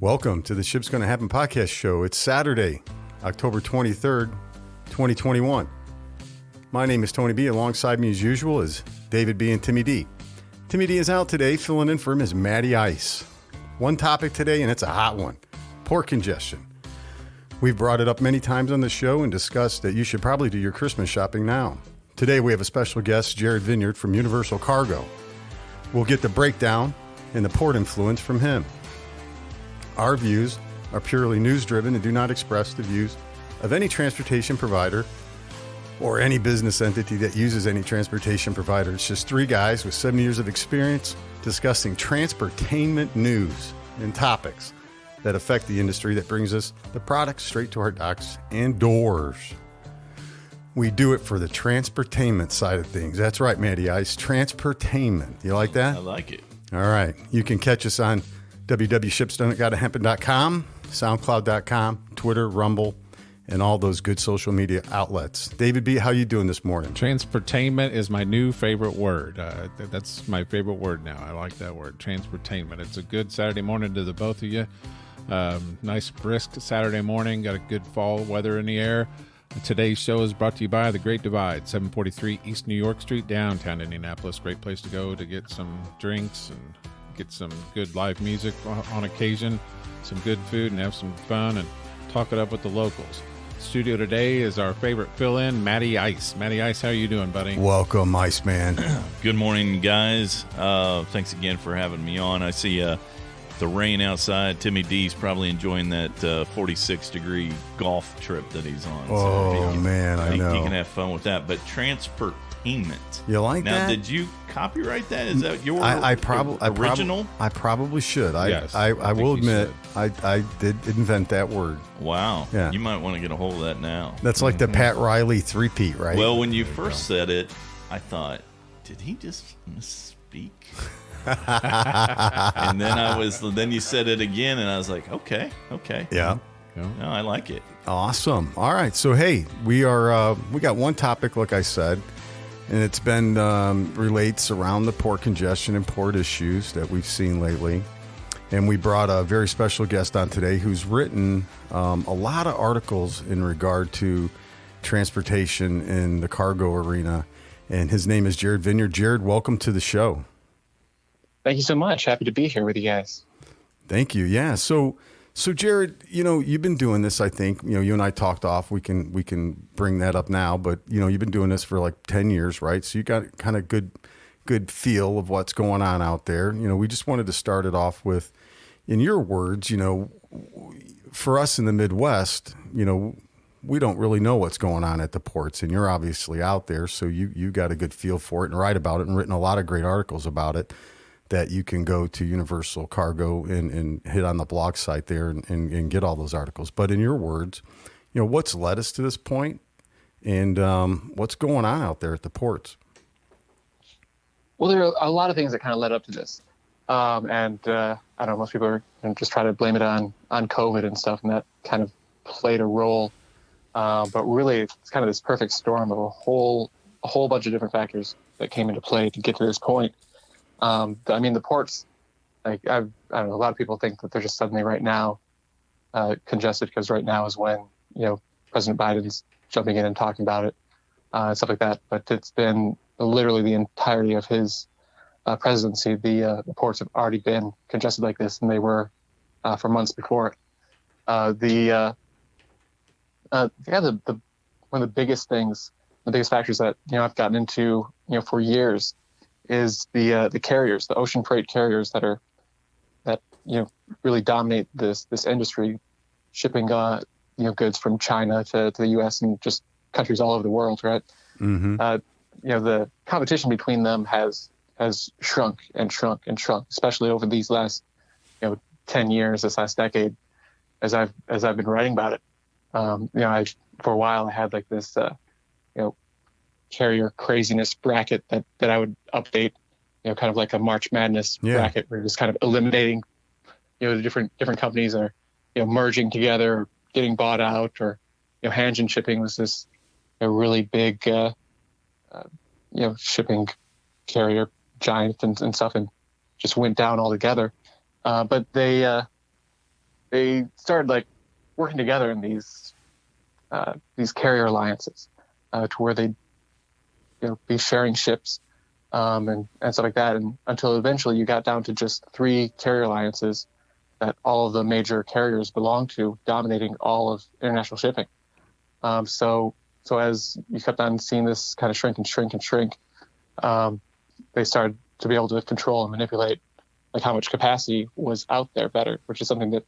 Welcome to the Ship's Gonna Happen podcast show. It's Saturday, October 23rd, 2021. My name is Tony B. Alongside me as usual is David B. and Timmy D. Timmy D is out today. Filling in for him is Matty Ice. One topic today, and it's a hot one: port congestion. We've brought it up many times on the show and discussed that you should probably do your Christmas shopping now. Today we have a special guest, Jared Vineyard from Universal Cargo. We'll get the breakdown and the port influence from him. Our views are purely news-driven and do not express the views of any transportation provider or any business entity that uses any transportation provider. It's just three guys with 7 years of experience discussing transportainment news and topics that affect the industry that brings us the products straight to our docks and doors. We do it for the transportainment side of things. That's right, Matty Ice. Transportainment. You like that? I like it. All right. You can catch us on www.shipsdone@GonnaHappen.com, SoundCloud.com, Twitter, Rumble, and all those good social media outlets. David B., how you doing this morning? Transportainment is my new favorite word. That's my favorite word now. I like that word, transportainment. It's a good Saturday morning to the both of you. Nice brisk Saturday morning. Got a good fall weather in the air. Today's show is brought to you by The Great Divide, 743 East New York Street, downtown Indianapolis. Great place to go to get some drinks and get some good live music on occasion, some good food, and have some fun and talk it up with the locals. Studio today is our favorite fill-in, Matty Ice. Matty Ice, how are you doing, buddy? Welcome, Iceman. Good morning, guys. Thanks again for having me on. I see the rain outside. Timmy D's probably enjoying that 46-degree golf trip that he's on. Oh, so man, I know. He can have fun with that. But transportainment. You like now, that? Did you copyright that? Is that your original? I probably should. Yes, I will admit, I did invent that word. Wow. Yeah. You might want to get a hold of that now. That's like the Pat Riley three-peat, right? Well, when you first said it, I thought, did he just misspeak? And then you said it again, and I was like, okay. Yeah. No, I like it. Awesome. All right. So, hey, we got one topic, like I said, and it's been relates around the port congestion and port issues that we've seen lately. And we brought a very special guest on today who's written a lot of articles in regard to transportation in the cargo arena. And his name is Jared Vineyard. Jared, welcome to the show. Thank you so much. Happy to be here with you guys. Thank you. Yeah. So Jared, you've been doing this, I think, you and I talked off, we can bring that up now, but you've been doing this for like 10 years, right? So you got kind of good feel of what's going on out there. We just wanted to start it off with, in your words, for us in the Midwest, we don't really know what's going on at the ports, and you're obviously out there. So you got a good feel for it and write about it and written a lot of great articles about it that you can go to Universal Cargo and hit on the blog site there and get all those articles. But in your words, what's led us to this point and what's going on out there at the ports? Well, there are a lot of things that kind of led up to this. I don't know, most people are just trying to blame it on COVID and stuff, and that kind of played a role. But really, it's kind of this perfect storm of a whole bunch of different factors that came into play to get to this point. The ports, I don't know, a lot of people think that they're just suddenly right now congested because right now is when, President Biden's jumping in and talking about it, stuff like that. But it's been literally the entirety of his presidency. The ports have already been congested like this, and they were for months before it. One of the biggest things, the biggest factors that, I've gotten into, for years is the carriers, the ocean freight carriers that really dominate this industry, shipping goods from China to the U.S. and just countries all over the world, right? Mm-hmm. The competition between them has shrunk and shrunk and shrunk, especially over these last 10 years, this last decade, as I've been writing about it. For a while I had like this carrier craziness bracket that I would update, kind of like a March Madness bracket, where you're just kind of eliminating, the different companies that are, merging together, or getting bought out, or, Hanjin Shipping was this a really big, shipping carrier giant and stuff, and just went down altogether. But they they started like working together in these carrier alliances to where they'd be sharing ships and stuff like that, and until eventually you got down to just 3 carrier alliances that all of the major carriers belong to, dominating all of international shipping. So as you kept on seeing this kind of shrink and shrink and shrink, they started to be able to control and manipulate like how much capacity was out there better, which is something that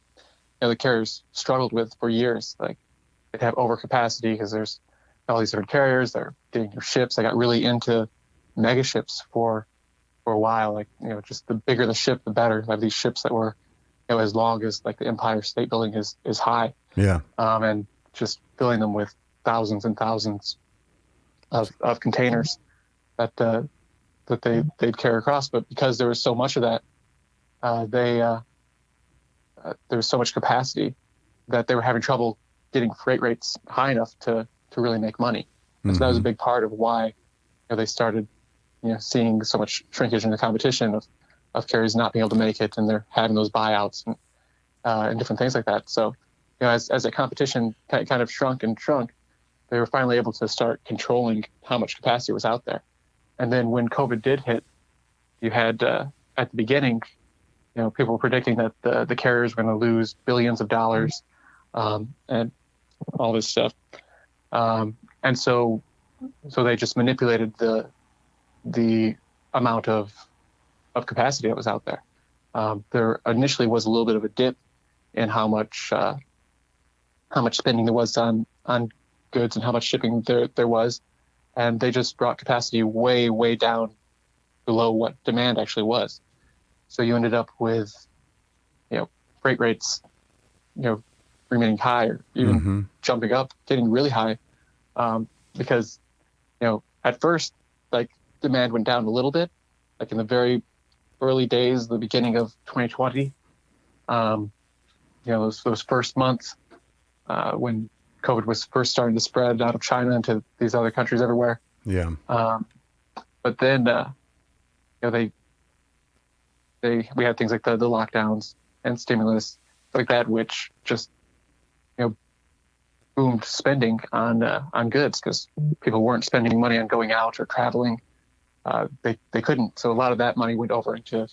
the carriers struggled with for years. Like they'd have overcapacity because there's all these different carriers. They're getting new ships. I got really into mega ships for a while. Like just the bigger the ship, the better. I have these ships that were as long as like the Empire State Building is high. Yeah. And just filling them with thousands and thousands of containers that they'd carry across. But because there was so much of that, there was so much capacity that they were having trouble getting freight rates high enough to really make money. And so that was a big part of why they started seeing so much shrinkage in the competition of carriers not being able to make it, and they're having those buyouts and different things like that. So as that competition kind of shrunk and shrunk, they were finally able to start controlling how much capacity was out there. And then when COVID did hit, you had at the beginning, people were predicting that the carriers were going to lose billions of dollars and all this stuff. And so they just manipulated the amount of capacity that was out there. There initially was a little bit of a dip in how much spending there was on goods and how much shipping there was, and they just brought capacity way, way down below what demand actually was. So you ended up with, freight rates, remaining high or even jumping up, getting really high, because, at first, like demand went down a little bit, like in the very early days, the beginning of 2020, those first months when COVID was first starting to spread out of China into these other countries everywhere. Yeah. But then, we had things like the lockdowns and stimulus like that, which just, boomed spending on goods because people weren't spending money on going out or traveling. They couldn't. So a lot of that money went over into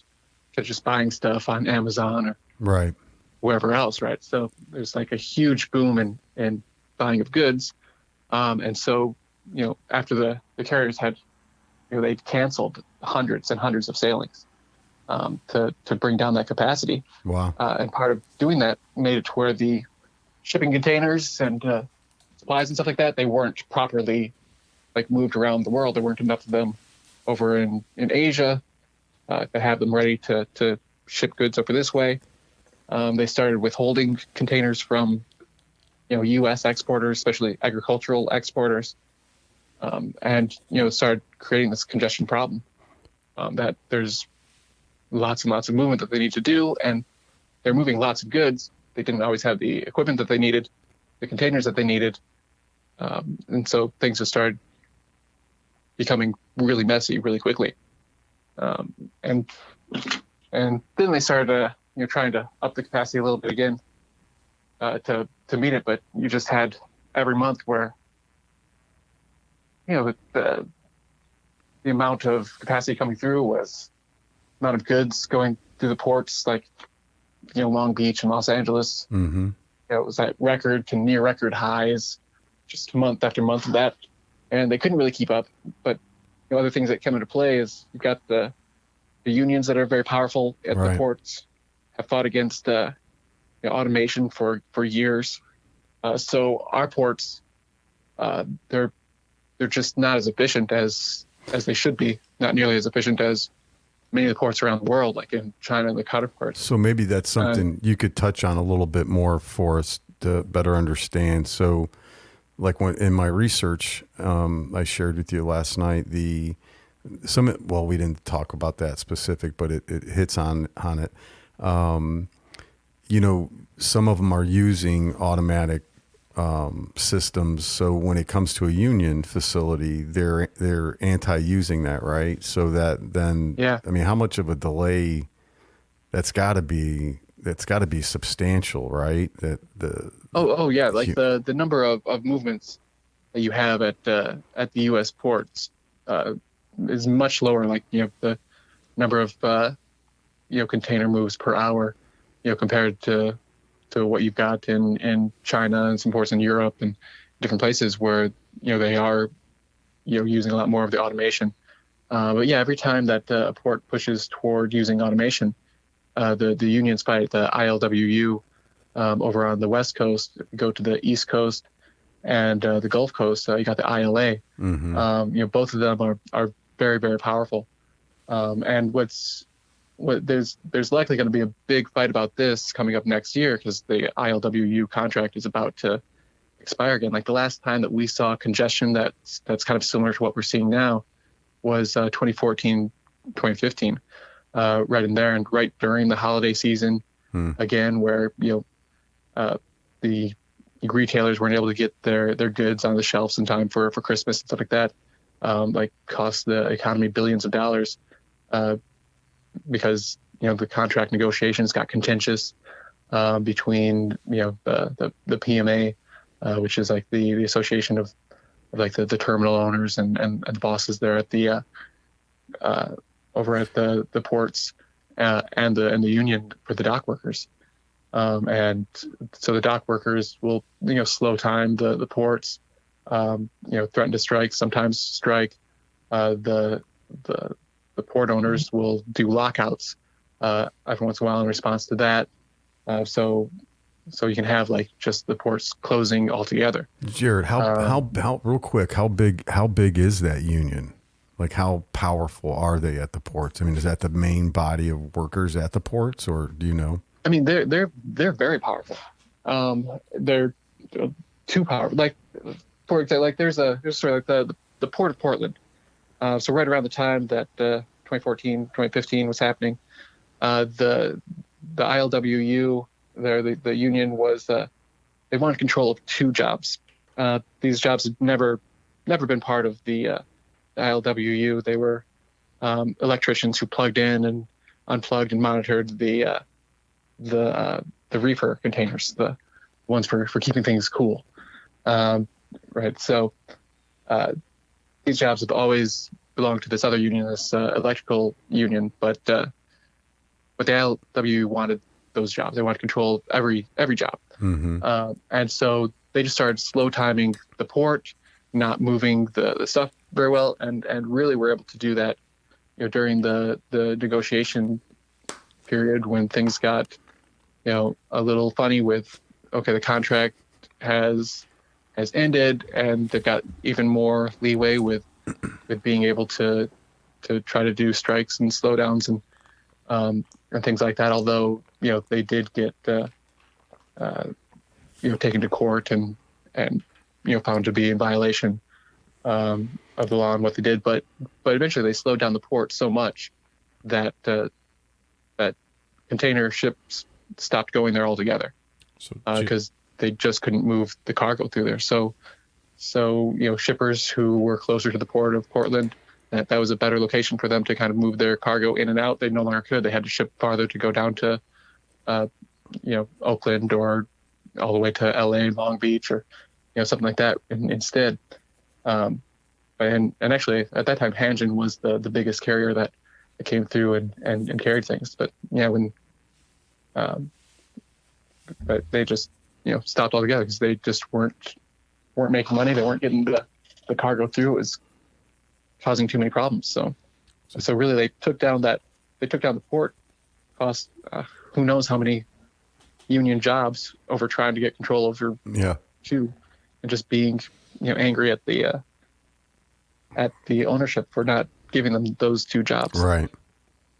just buying stuff on Amazon or right. wherever else, right? So there's like a huge boom in buying of goods. And so, after the carriers had, they canceled hundreds and hundreds of sailings to bring down that capacity. Wow. And part of doing that made it to where the shipping containers and supplies and stuff like that, they weren't properly like moved around the world. There weren't enough of them over in Asia to have them ready to ship goods over this way. They started withholding containers from, U.S. exporters, especially agricultural exporters, and, started creating this congestion problem that there's lots and lots of movement that they need to do, and they're moving lots of goods. They didn't always have the equipment that they needed, the containers that they needed, and so things just started becoming really messy really quickly. And then they started, trying to up the capacity a little bit again to meet it, but you just had every month where, the amount of capacity coming through was amount of goods going through the ports, like, Long Beach and Los Angeles. Mm-hmm. It was at record to near record highs, just month after month of that, and they couldn't really keep up. But other things that come into play is you've got the unions that are very powerful at right. the ports, have fought against automation for years. So our ports, they're just not as efficient as they should be. Not nearly as efficient as many of the ports around the world, like in China and the counterparts. So maybe that's something you could touch on a little bit more for us to better understand. So, like in my research, I shared with you last night we didn't talk about that specific, but it hits on it. Some of them are using automatic systems. So when it comes to a union facility, they're anti-using that, right? So that then, yeah. I mean, how much of a delay that's got to be that's got to be substantial, right? Oh yeah, like the number of movements that you have at the U.S. ports is much lower. Like the number of container moves per hour, compared to what you've got in China and some ports in Europe and different places where they are using a lot more of the automation. But yeah, every time that a port pushes toward using automation, the unions fight. The ILWU over on the West Coast go to the East Coast, and the Gulf Coast, you got the ILA. Mm-hmm. Both of them are very, very powerful. And there's likely going to be a big fight about this coming up next year because the ILWU contract is about to expire again. Like the last time that we saw congestion that's kind of similar to what we're seeing now was 2014, 2015, right in there, and right during the holiday season, again, where the retailers weren't able to get their goods on the shelves in time for Christmas and stuff like that, like cost the economy billions of dollars, because the contract negotiations got contentious between the PMA, which is like the association of like the terminal owners and the bosses there at the over at the ports, and the union for the dock workers. And so the dock workers will slow time the ports, threaten to strike, sometimes strike. The port owners will do lockouts every once in a while in response to that. So you can have like just the ports closing altogether. Jared, how real quick, how big is that union? Like how powerful are they at the ports? I mean, is that the main body of workers at the ports, or do you know? I mean, they're very powerful. They're too powerful. Like for example, like there's sort of like the Port of Portland. So right around the time that 2014, 2015 was happening, the ILWU there, the union was they wanted control of two jobs. These jobs had never been part of the ILWU. They were electricians who plugged in and unplugged and monitored the reefer containers, the ones for keeping things cool. Right. So these jobs have always belonged to this other union, this electrical union, but the ILWU wanted those jobs. They wanted control of every job. Mm-hmm. And so they just started slow timing the port, not moving the stuff very well, and really were able to do that during the negotiation period when things got a little funny with the contract has ended, and they've got even more leeway with being able to try to do strikes and slowdowns and things like that. Although they did get taken to court and found to be in violation of the law and what they did, but eventually they slowed down the port so much that that container ships stopped going there altogether because they just couldn't move the cargo through there. So shippers who were closer to the port of Portland, that was a better location for them to kind of move their cargo in and out. They no longer could. They had to ship farther to go down to Oakland or all the way to LA, Long Beach, or something like that instead. And actually at that time Hanjin was the biggest carrier that came through and carried things. But but they just stopped altogether because they just weren't making money. They weren't getting the cargo through. It was causing too many problems. So really they took down the port, cost who knows how many union jobs over trying to get control over two, and just being angry at the ownership for not giving them those two jobs. Right.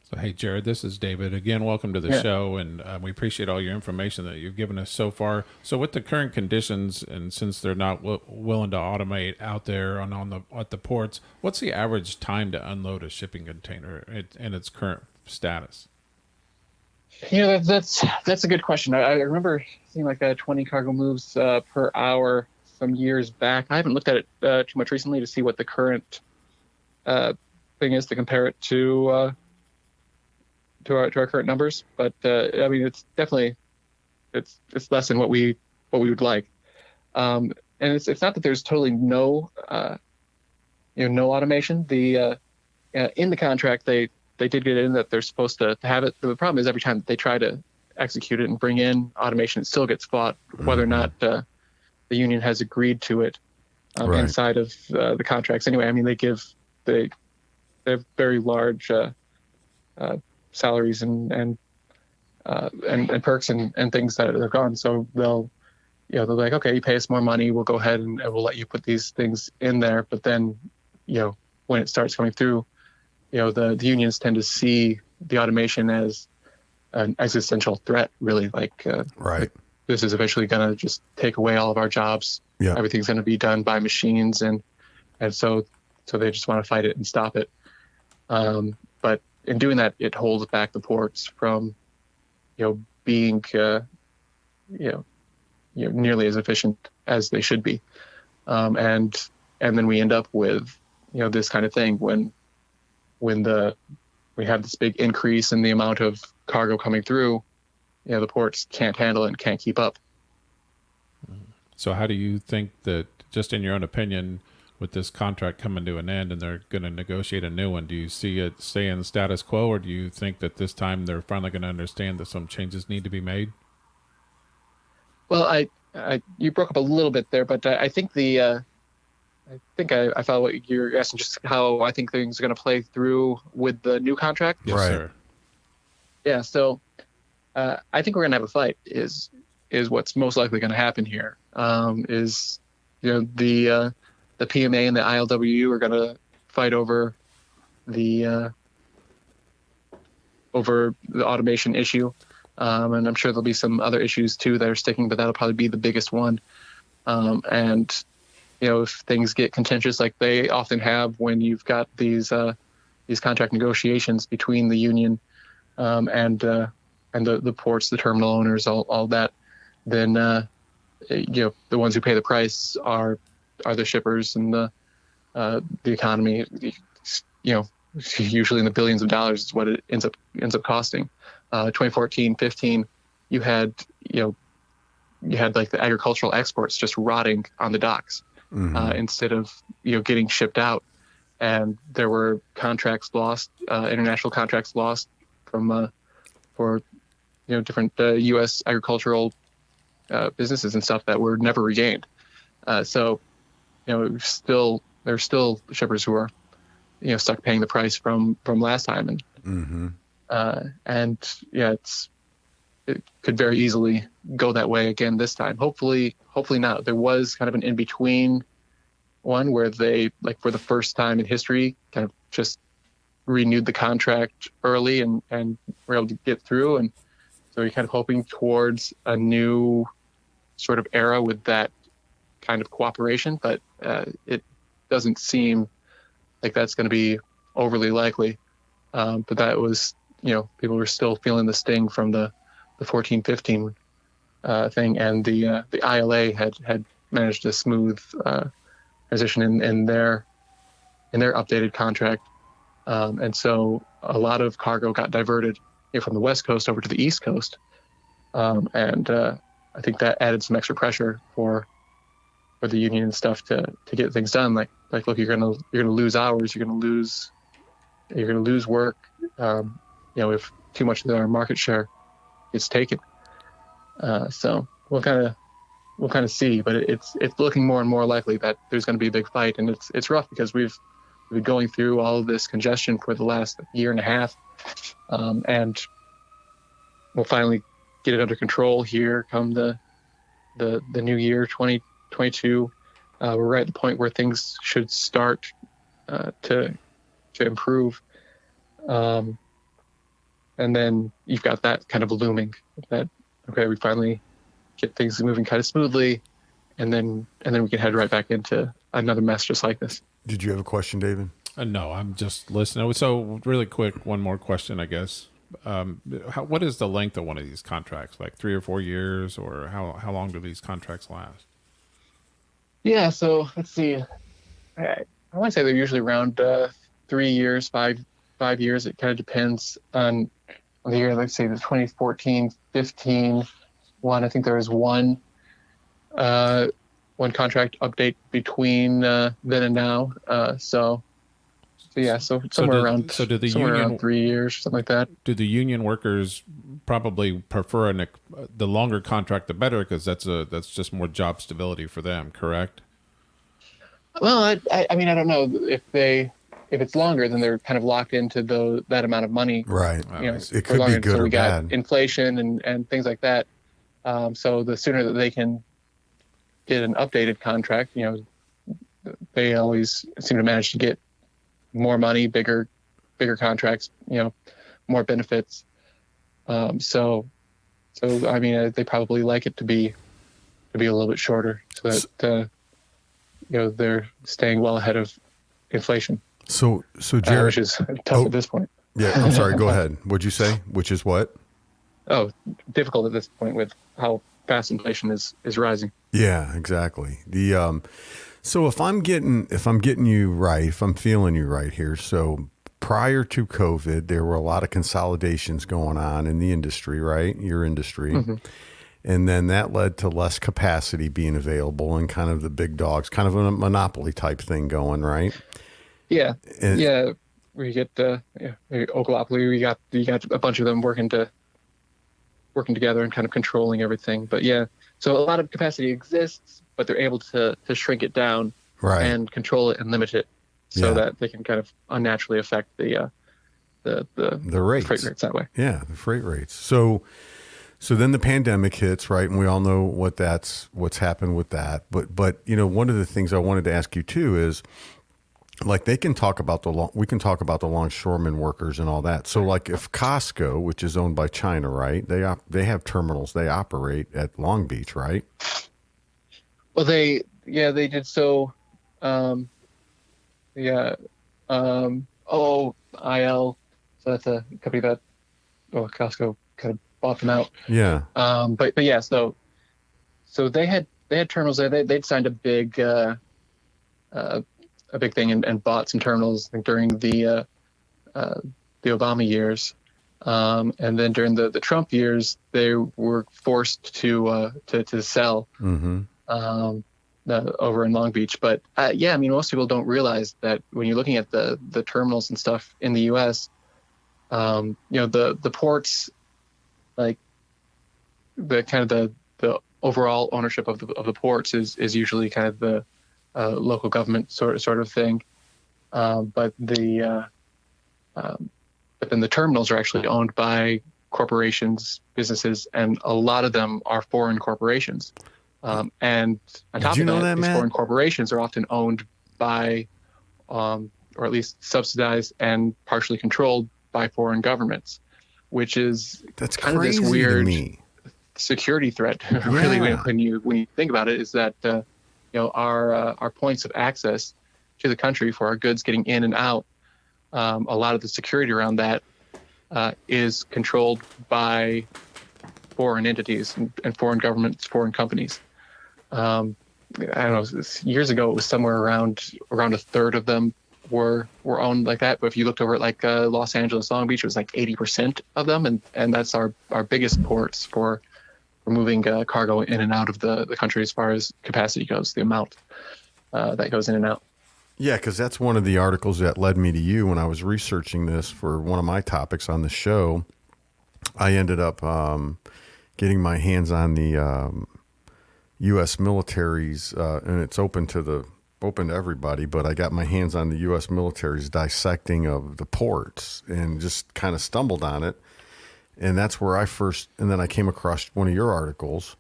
So, hey, Jared, this is David. Again, welcome to the show, and we appreciate all your information that you've given us so far. So with the current conditions, and since they're not willing to automate out there at the ports, what's the average time to unload a shipping container in its current status? That's a good question. I remember seeing like 20 cargo moves per hour some years back. I haven't looked at it too much recently to see what the current thing is to compare it to to our current numbers, but I mean it's definitely it's less than what we would like. And it's not that there's totally no no automation. The in the contract they did get in that they're supposed to have it. The problem is every time that they try to execute it and bring in automation, it still gets fought whether or not the union has agreed to it inside of the contracts. Anyway, I mean they have very large salaries and perks and things that are gone. So they'll they're like, okay, you pay us more money, we'll go ahead and we'll let you put these things in there. But then when it starts coming through, the unions tend to see the automation as an existential threat, really. Like this is eventually going to just take away all of our jobs. Yeah. Everything's going to be done by machines, and so they just want to fight it and stop it. But in doing that, it holds back the ports from being nearly as efficient as they should be, and then we end up with this kind of thing when we have this big increase in the amount of cargo coming through. The ports can't handle it and can't keep up. So how do you think that, just in your own opinion, with this contract coming to an end and they're going to negotiate a new one, do you see it stay in the status quo, or do you think that this time they're finally going to understand that some changes need to be made? Well, you broke up a little bit there, but I think I follow what you're asking, just how I think things are going to play through with the new contract. Yes, sir. Yeah, so I think we're going to have a fight. Is what's most likely going to happen here. Is the PMA and the ILWU are going to fight over the automation issue, and I'm sure there'll be some other issues too that are sticking, but that'll probably be the biggest one. And if things get contentious, like they often have when you've got these contract negotiations between the union and the ports, the terminal owners, all that, then the ones who pay the price are the shippers and the economy. Usually in the billions of dollars is what it ends up costing. 2014, 15, you had like the agricultural exports just rotting on the docks instead of getting shipped out, and there were contracts lost, international contracts lost from for different U.S. agricultural businesses and stuff that were never regained. So there's still shippers who are stuck paying the price from last time, and it could very easily go that way again this time. Hopefully not. There was kind of an in-between one where they, like, for the first time in history, kind of just renewed the contract early and were able to get through. And so you're kind of hoping towards a new sort of era with that kind of cooperation, but it doesn't seem like that's going to be overly likely. But that was, people were still feeling the sting from the 14-15 thing, and the ILA had managed a smooth transition in their updated contract, and so a lot of cargo got diverted from the West Coast over to the East Coast, and I think that added some extra pressure for the union and stuff to get things done. Like look, you're gonna lose hours, you're gonna lose work, if too much of our market share gets taken. So we'll kind of see, but it's looking more and more likely that there's going to be a big fight, and it's rough because we've been going through all of this congestion for the last year and a half, and we'll finally get it under control here come the new year 2022. We're right at the point where things should start to improve, and then you've got that kind of looming that, okay, we finally get things moving kind of smoothly, and then we can head right back into another mess just like this. Did you have a question, David? No, I'm just listening. So really quick, one more question, I guess. What is the length of one of these contracts? Like 3 or 4 years, or how long do these contracts last? Yeah, so let's see. I want to say they're usually around 3 years, five years. It kind of depends on the year, let's say the 2014, 15 one. I think there was one contract update between then and now. So somewhere around 3 years, something like that. Do the union workers probably prefer the longer contract the better, because that's just more job stability for them, correct? Well, I mean, I don't know if it's longer, then they're kind of locked into that amount of money. Right. It could be good or bad. Inflation and things like that. So the sooner that they can get an updated contract, they always seem to manage to get more money, bigger contracts, more benefits. So I mean, they probably like it to be a little bit shorter, so that they're staying well ahead of inflation. So Jared, which is tough at this point. Yeah, I'm sorry. Go ahead. What'd you say? Which is what? Oh, difficult at this point with how fast inflation is rising. Yeah, exactly. So if I'm getting you right, if I'm feeling you right here, so prior to COVID, there were a lot of consolidations going on in the industry, right? Your industry. Mm-hmm. And then that led to less capacity being available and kind of the big dogs, kind of a monopoly type thing going, right? Yeah. We get Oaklopoly, you got a bunch of them working together and kind of controlling everything. But yeah, so a lot of capacity exists, but they're able to shrink it down, right, and control it and limit it so that they can kind of unnaturally affect the rates. Freight rates that way. Yeah, the freight rates. So then the pandemic hits, right? And we all know what's happened with that. But one of the things I wanted to ask you too is, like, we can talk about the longshoreman workers and all that. So like if Costco, which is owned by China, right? They have terminals, they operate at Long Beach, right? Well, they did. So, OIL. So that's a company that, Costco kind of bought them out. Yeah. But yeah, so they had terminals there. They'd signed a big thing and bought some terminals, I think, during the Obama years, and then during the Trump years, they were forced to sell. Mm-hmm. Over in Long Beach. But I mean, most people don't realize that when you're looking at the terminals and stuff in the U.S., the ports, like the overall ownership of the ports is usually kind of the local government sort of thing. But then the terminals are actually owned by corporations, businesses, and a lot of them are foreign corporations. And on top of that, these foreign corporations are often owned by, or at least subsidized and partially controlled by foreign governments, which is kind of this weird security threat. Yeah. Really, when you think about it, is that our points of access to the country for our goods getting in and out, a lot of the security around that is controlled by foreign entities and foreign governments, foreign companies. I don't know, years ago it was somewhere around a third of them were owned like that. But if you looked over at like Los Angeles, Long Beach, it was like 80% of them, and that's our biggest ports for moving cargo in and out of the country as far as capacity goes, the amount that goes in and out. Yeah, because that's one of the articles that led me to you when I was researching this for one of my topics on the show. I ended up getting my hands on the U.S. military's, and it's open to everybody, but I got my hands on the U.S. military's dissecting of the ports and just kind of stumbled on it. And that's where and then I came across one of your articles.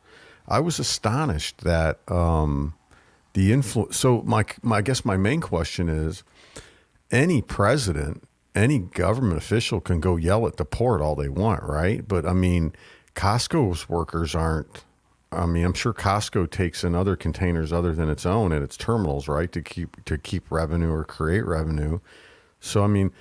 I was astonished that the influence. So I guess my main question is, any president, any government official can go yell at the port all they want, right? But I mean, Costco's workers aren't. I mean, I'm sure Costco takes in other containers other than its own at its terminals, right, to keep revenue or create revenue. So I mean,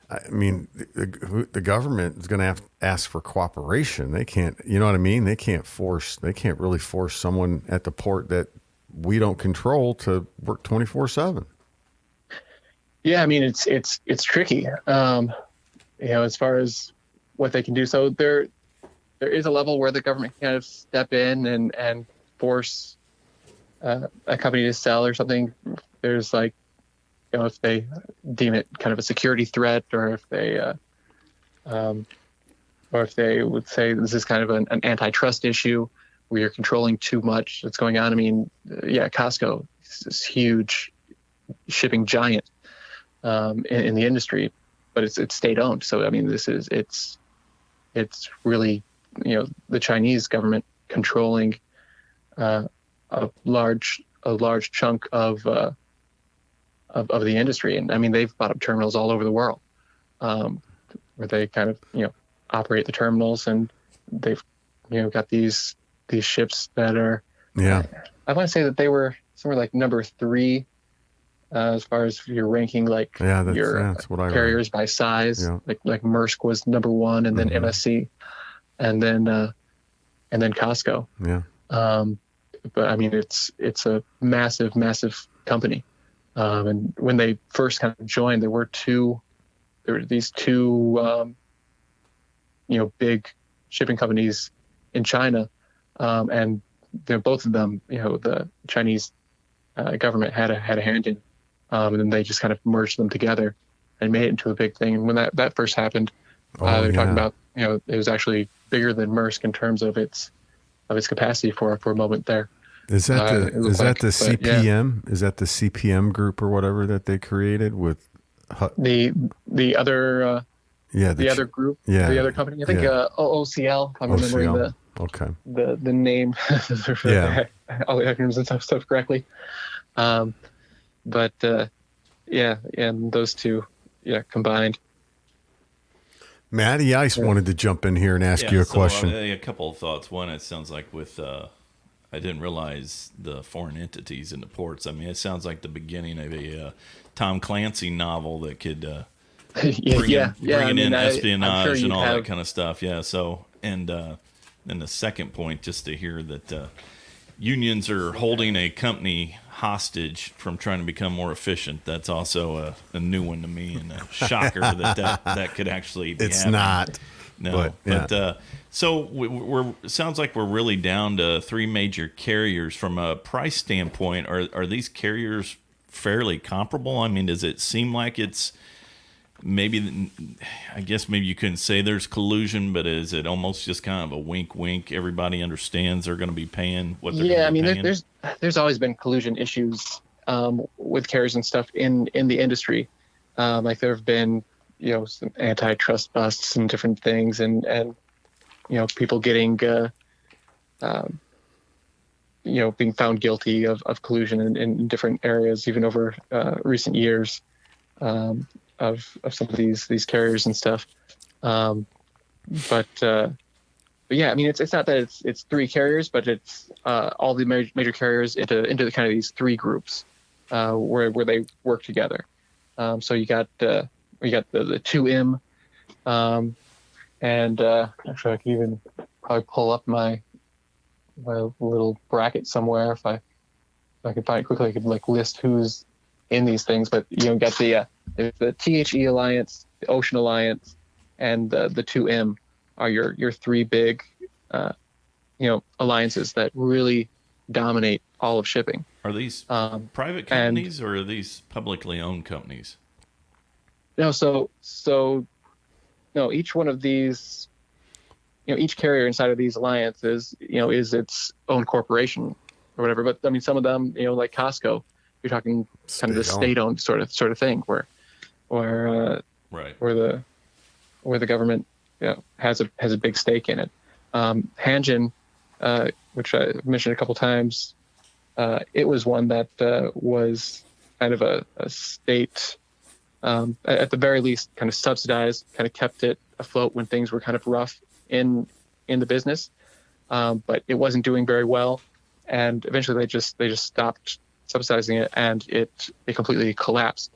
the government is going to have to ask for cooperation. They can't, you know what I mean? They can't really force someone at the port that we don't control to work 24/7. Yeah, I mean, it's tricky. As far as what they can do. So there is a level where the government can kind of step in and force a company to sell or something. There's like, if they deem it kind of a security threat, or if they would say this is kind of an antitrust issue where you're controlling too much that's going on. I mean, Costco is this huge shipping giant in the industry, but it's state owned. So I mean, it's really, the Chinese government controlling a large chunk of the industry. And I mean, they've bought up terminals all over the world, where they kind of, operate the terminals, and they've, got these ships that are, I want to say that they were somewhere like number 3, as far as your ranking, like that's what I carriers by size. Yeah. Like Maersk was number 1, and then MSC, and then Costco. Yeah. But I mean, it's a massive company. And when they first kind of joined, there were these two big shipping companies in China, and both of them, the Chinese government had a hand in, and then they just kind of merged them together and made it into a big thing. And when that first happened, they were talking about, it was actually bigger than Maersk in terms of its capacity for a moment there. Is that the CPM? Yeah. Is that the CPM group or whatever that they created with the other the other group, the other company? I think OOCL. I'm remembering the name, all the acronyms and stuff correctly. And those two, combined. Matty Ice wanted to jump in here and ask you a question. A couple of thoughts. One, it sounds like with I didn't realize the foreign entities in the ports. I mean, it sounds like the beginning of a Tom Clancy novel that could bring in espionage and all that kind of stuff. Yeah. So, and then the second point, just to hear that unions are holding a company hostage from trying to become more efficient. That's also a new one to me, and a shocker that could actually be happening. Not. No, but so we're sounds like we're really down to 3 major carriers. From a price standpoint, are these carriers fairly comparable? I mean, does it seem like it's maybe? I guess maybe you couldn't say there's collusion, but is it almost just kind of a wink? Everybody understands they're going to be paying what they're going to be paying. There's always been collusion issues with carriers and stuff in the industry. Like there have been some antitrust busts and different things, and people getting being found guilty of collusion in different areas, even over recent years, of some of these carriers and stuff. But yeah, I mean, it's not that it's 3 carriers, but it's all the major carriers into the kind of these 3 groups where they work together. So you got the 2M, and actually I could even probably pull up my little bracket somewhere if I could find it quickly. I could list who's in these things, but got the THE Alliance, the Ocean Alliance, and the 2M are your 3 big alliances that really dominate all of shipping. Are these private companies or are these publicly owned companies? No, so each one of these, each carrier inside of these alliances, is its own corporation or whatever. But I mean, some of them, like Costco, you're talking kind of the state-owned sort of thing, where the government has a big stake in it. Hanjin, which I mentioned a couple times, it was one that was kind of a state. At the very least, kind of subsidized, kind of kept it afloat when things were kind of rough in the business, but it wasn't doing very well, and eventually they just stopped subsidizing it, and it completely collapsed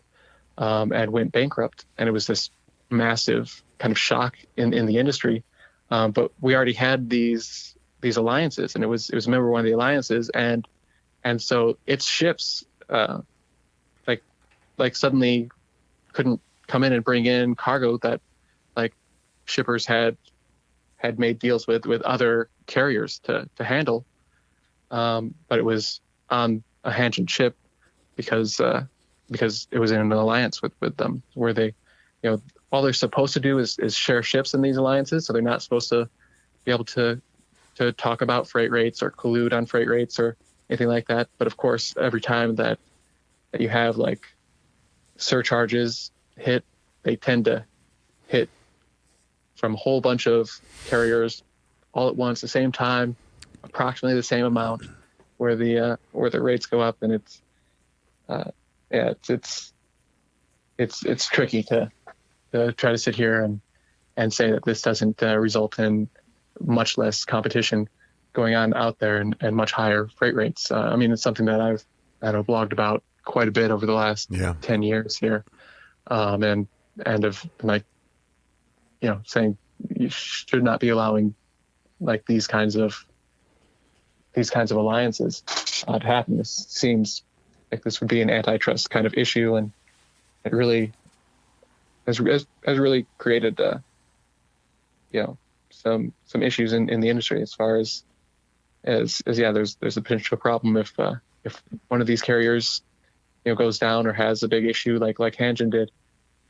and went bankrupt, and it was this massive kind of shock in the industry. But we already had these alliances, and it was a member of one of the alliances, and so its ships like suddenly couldn't come in and bring in cargo that shippers had made deals with other carriers to handle, but it was on a Hanjin ship because it was in an alliance with them, where they, all they're supposed to do is share ships in these alliances, so they're not supposed to be able to talk about freight rates or collude on freight rates or anything like that. But of course, every time that you have like surcharges hit, they tend to hit from a whole bunch of carriers all at once, the same time, approximately the same amount, where the rates go up, and it's tricky to try to sit here and say that this doesn't result in much less competition going on out there and much higher freight rates. I mean, it's something that I've blogged about quite a bit over the last 10 years here, and have like, saying you should not be allowing like these kinds of alliances to happen. This seems like this would be an antitrust kind of issue, and it really has really created some issues in the industry as far as there's a potential problem if one of these carriers goes down or has a big issue like Hanjin did,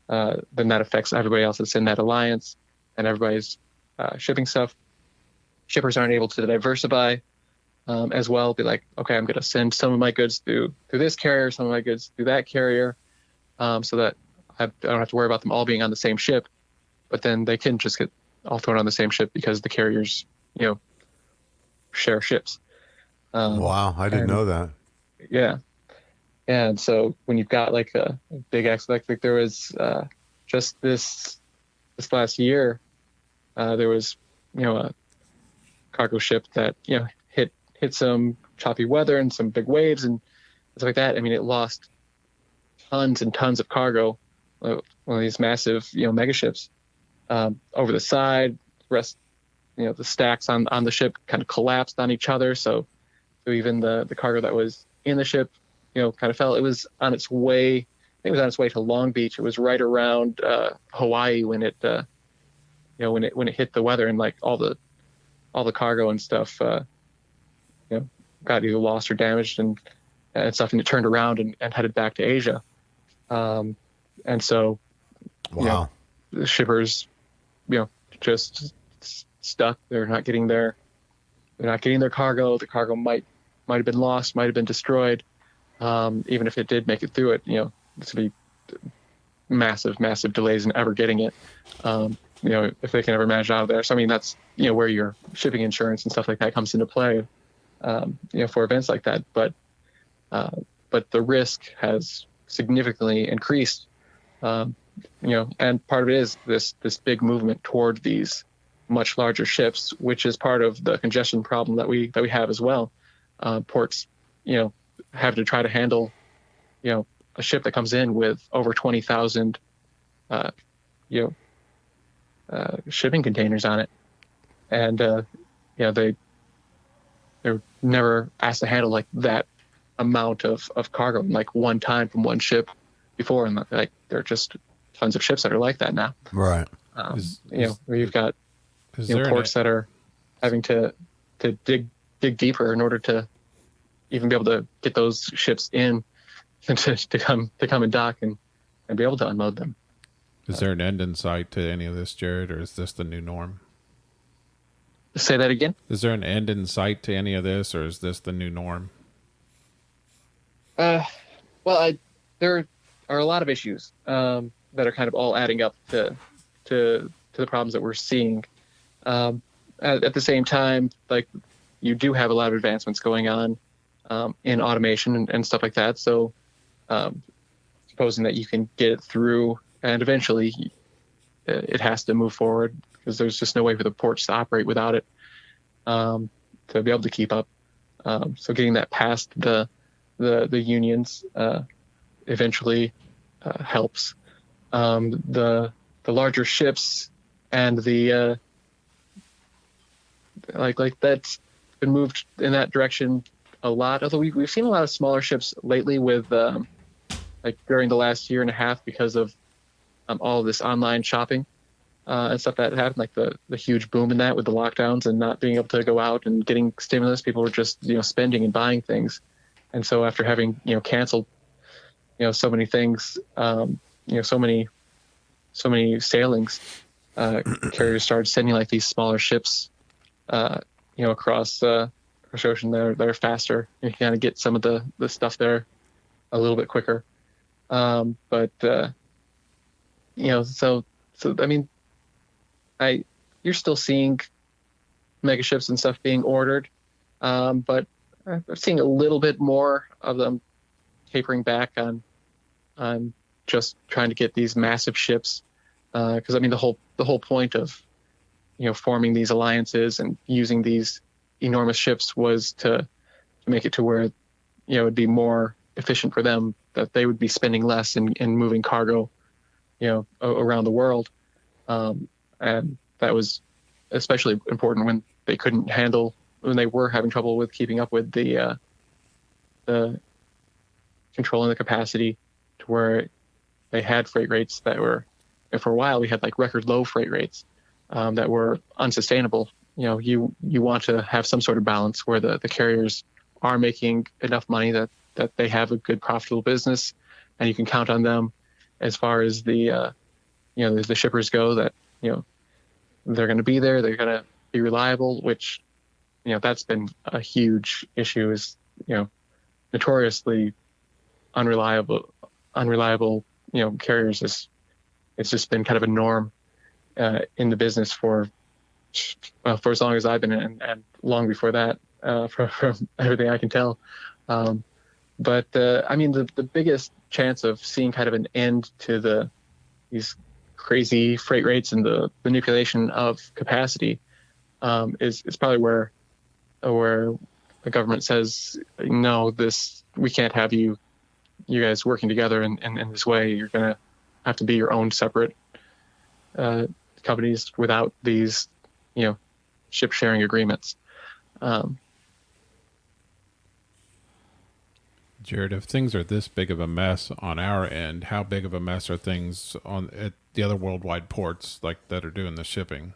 then that affects everybody else that's in that alliance, and everybody's shipping stuff. Shippers aren't able to diversify as well. Be like, okay, I'm going to send some of my goods through this carrier, some of my goods through that carrier, so that I don't have to worry about them all being on the same ship. But then they can just get all thrown on the same ship because the carriers, share ships. Wow, I didn't know that. Yeah. And so when you've got like a big accident, like there was just this last year, there was a cargo ship that hit some choppy weather and some big waves and stuff like that. I mean, it lost tons and tons of cargo. One of these massive mega ships over the side. The rest, the stacks on the ship kind of collapsed on each other. So even the cargo that was in the ship, kind of fell. It was on its way. I think it was on its way to Long Beach. It was right around Hawaii when it when it hit the weather, and like all the cargo and stuff, got either lost or damaged and stuff, and it turned around and headed back to Asia. And so, wow, the shippers, just stuck. They're not getting their cargo. The cargo might have been lost, might have been destroyed. Even if it did make it through it, this would be massive delays in ever getting it. If they can ever manage out of there. So, I mean, that's, where your shipping insurance and stuff like that comes into play, for events like that. But the risk has significantly increased, and part of it is this big movement toward these much larger ships, which is part of the congestion problem that we have as well. Ports, have to try to handle, a ship that comes in with over 20,000, shipping containers on it, and they're never asked to handle like that amount of cargo in like one time from one ship before, and like there are just tons of ships that are like that now. Right. Where you've got ports that are having to dig deeper in order to even be able to get those ships in to come and dock and be able to unload them. Is there an end in sight to any of this, Jared, or is this the new norm? Say that again? Is there an end in sight to any of this, or is this the new norm? Well, there are a lot of issues that are kind of all adding up to the problems that we're seeing. At the same time, like, you do have a lot of advancements going on in automation and stuff like that. So supposing that you can get it through, and eventually it has to move forward, because there's just no way for the ports to operate without it, to be able to keep up. So getting that past the unions eventually helps. The larger ships and the like that's been moved in that direction a lot. Although we've seen a lot of smaller ships lately with like during the last year and a half, because of all of this online shopping. and stuff that happened, like the huge boom in that with the lockdowns and not being able to go out and getting stimulus, people were just, spending and buying things. And so after having, canceled, so many things, so many sailings, carriers started sending like these smaller ships, across the ocean that are faster. You can kind of get some of the stuff there a little bit quicker. So I mean, you're still seeing mega ships and stuff being ordered, but I'm seeing a little bit more of them tapering back on just trying to get these massive ships. Because I mean, the whole point of forming these alliances and using these enormous ships was to make it to where it'd be more efficient for them, that they would be spending less in moving cargo around the world, and that was especially important when they were having trouble with keeping up with the controlling the capacity, to where they had freight rates that were, for a while we had like record low freight rates that were unsustainable. You want to have some sort of balance where the carriers are making enough money that they have a good profitable business, and you can count on them as far as the shippers go, that they're going to be there, they're going to be reliable, which that's been a huge issue, is notoriously unreliable carriers. It's just been kind of a norm in the business for as long as I've been in, and long before that, from everything I can tell. But I mean, the biggest chance of seeing kind of an end to these crazy freight rates and the manipulation of capacity is probably where the government says, no, we can't have you guys working together in this way. You're going to have to be your own separate companies without these ship sharing agreements. Jared, if things are this big of a mess on our end, how big of a mess are things at the other worldwide ports that are doing the shipping?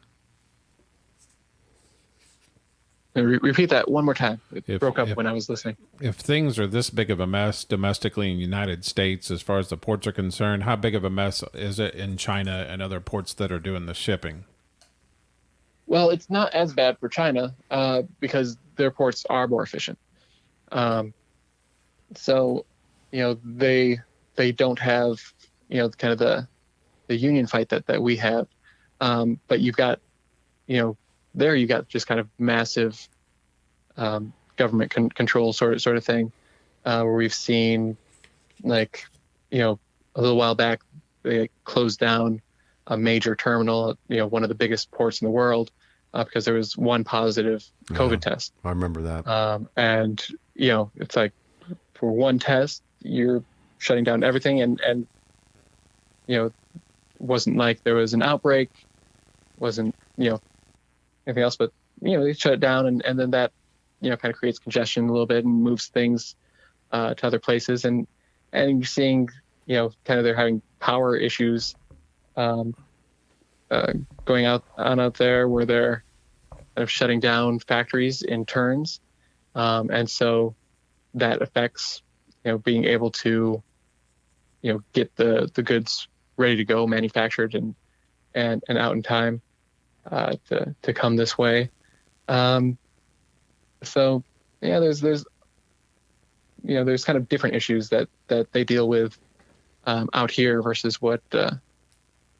Repeat that one more time. It broke up when I was listening. If things are this big of a mess domestically in the United States, as far as the ports are concerned, how big of a mess is it in China and other ports that are doing the shipping? Well, it's not as bad for China because their ports are more efficient. So, they don't have, kind of the union fight that we have. But you've got, there you got just kind of massive government control sort of thing, where we've seen, like, a little while back, they closed down a major terminal, one of the biggest ports in the world, because there was one positive COVID test. I remember that. And, it's like, for one test, you're shutting down everything, and wasn't like there was an outbreak, wasn't, anything else, but, they shut it down, and then that, kind of creates congestion a little bit and moves things to other places. And you're seeing, kind of they're having power issues going out there, where they're kind of shutting down factories in turns. And so that affects, being able to, get the goods ready to go, manufactured and out in time to come this way. So yeah, there's kind of different issues that they deal with out here versus what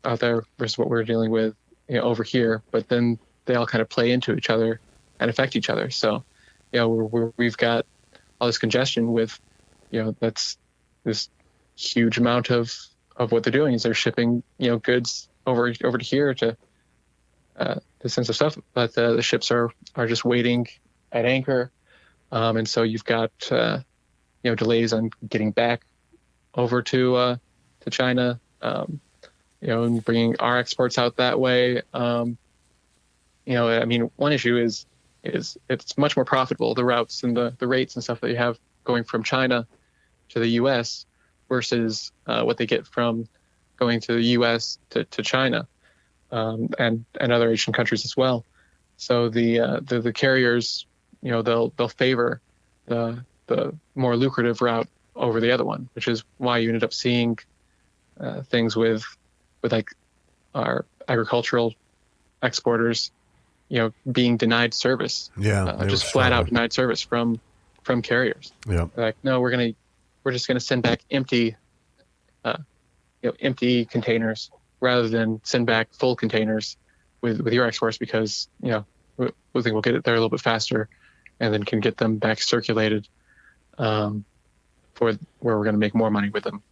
out there versus what we're dealing with over here. But then they all kind of play into each other and affect each other. So we've got all this congestion with, that's this huge amount of what they're doing is they're shipping, goods over to here to send some stuff, but the ships are just waiting at anchor. And so you've got, delays on getting back over to China, and bringing our exports out that way. I mean, one issue is it's much more profitable, the routes and the rates and stuff that you have going from China to the U.S. versus what they get from going to the U.S. to China. and other Asian countries as well. So the carriers, they'll favor the more lucrative route over the other one, which is why you ended up seeing things with like our agricultural exporters, being denied service. Yeah, just flat out denied service from carriers. Yeah, like, no, we're just gonna send back empty containers rather than send back full containers with your exports, because we think we'll get it there a little bit faster, and then can get them back circulated for where we're going to make more money with them.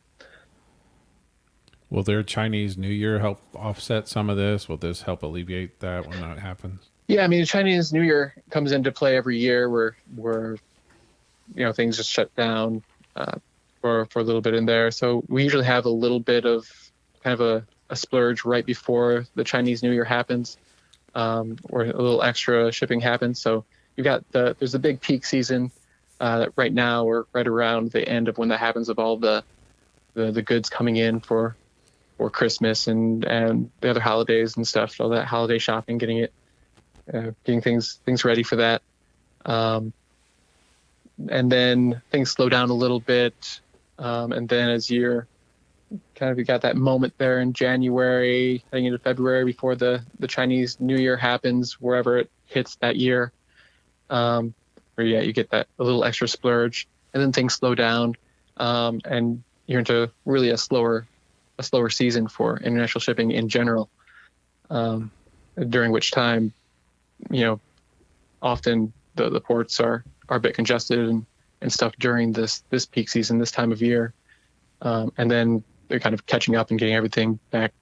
Will their Chinese New Year help offset some of this? Will this help alleviate that when that happens? Yeah, I mean, Chinese New Year comes into play every year where things just shut down for a little bit in there. So we usually have a little bit of kind of a splurge right before the Chinese New Year happens, or a little extra shipping happens. So you've got there's a big peak season right now. We're right around the end of when that happens, of all the goods coming in for Christmas and the other holidays and stuff. All that holiday shopping, getting things ready for that. And then things slow down a little bit. And then as you got that moment there in January, heading into February before the Chinese New Year happens, wherever it hits that year, you get that a little extra splurge, and then things slow down, and you're into really a slower season for international shipping in general, during which time, often the ports are a bit congested and stuff during this peak season, this time of year, and then they're kind of catching up and getting everything back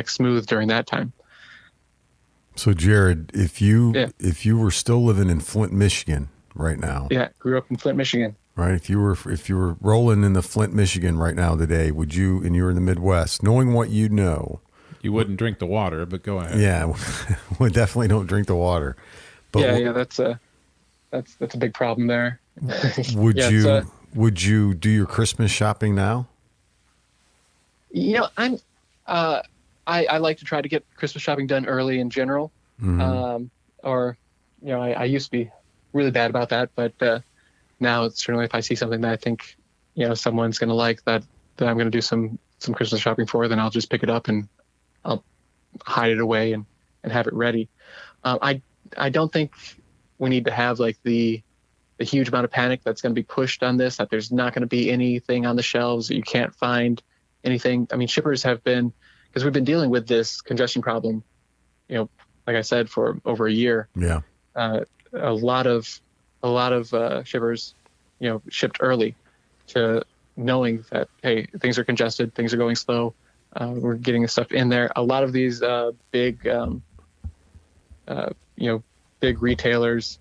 smooth during that time. So Jared, if you were still living in Flint, Michigan right now. Yeah, grew up in Flint, Michigan. Right. If you were rolling in the Flint, Michigan right now today, would you, and you were in the Midwest, knowing what you know, you wouldn't drink the water, but go ahead. Yeah, we definitely don't drink the water. But that's a big problem there. Would you do your Christmas shopping now? I like to try to get Christmas shopping done early in general. Mm-hmm. I used to be really bad about that, but now it's certainly, if I see something that I think someone's going to like, that I'm going to do some Christmas shopping for, then I'll just pick it up and I'll hide it away and have it ready. I don't think we need to have like the huge amount of panic that's going to be pushed on this, that there's not going to be anything on the shelves, that you can't find anything. I mean, shippers have been, because we've been dealing with this congestion problem, like I said, for over a year. Yeah. A lot of shippers, shipped early, to knowing that, hey, things are congested, things are going slow. We're getting the stuff in there. A lot of these big retailers,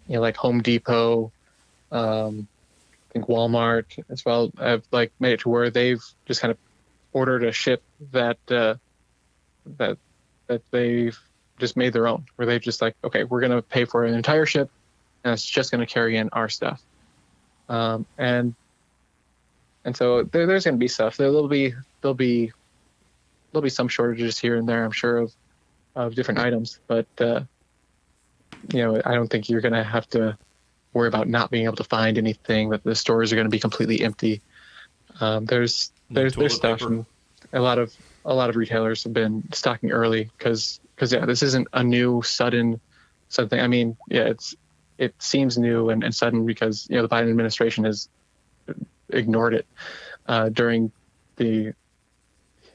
like Home Depot, I think Walmart as well, have like made it to where they've just kind of ordered a ship that they've just made their own, where they've just like, okay, we're going to pay for an entire ship, and it's just going to carry in our stuff. And so there's going to be stuff. There'll be some shortages here and there, I'm sure, of different items, but I don't think you're going to have to worry about not being able to find anything, that the stores are going to be completely empty. There's stuff, and a lot of retailers have been stocking early because this isn't a new sudden thing. I mean, it seems new and sudden because the Biden administration has ignored it during the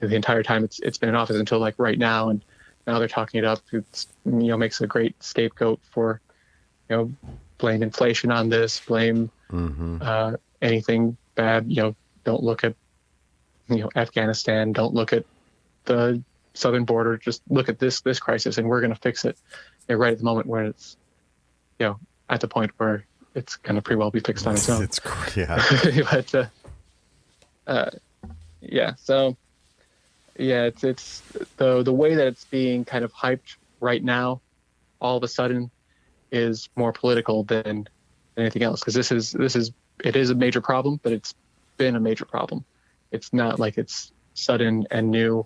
entire time it's been in office until like right now, and now they're talking it up. It's makes a great scapegoat for blame inflation on this, blame anything bad. Don't look at Afghanistan, don't look at the southern border, just look at this crisis, and we're going to fix it right at the moment where it's at the point where it's going to pretty well be fixed on its own. It's yeah. But it's the way that it's being kind of hyped right now, all of a sudden, is more political than anything else, because it is a major problem, but it's been a major problem. It's not like it's sudden and new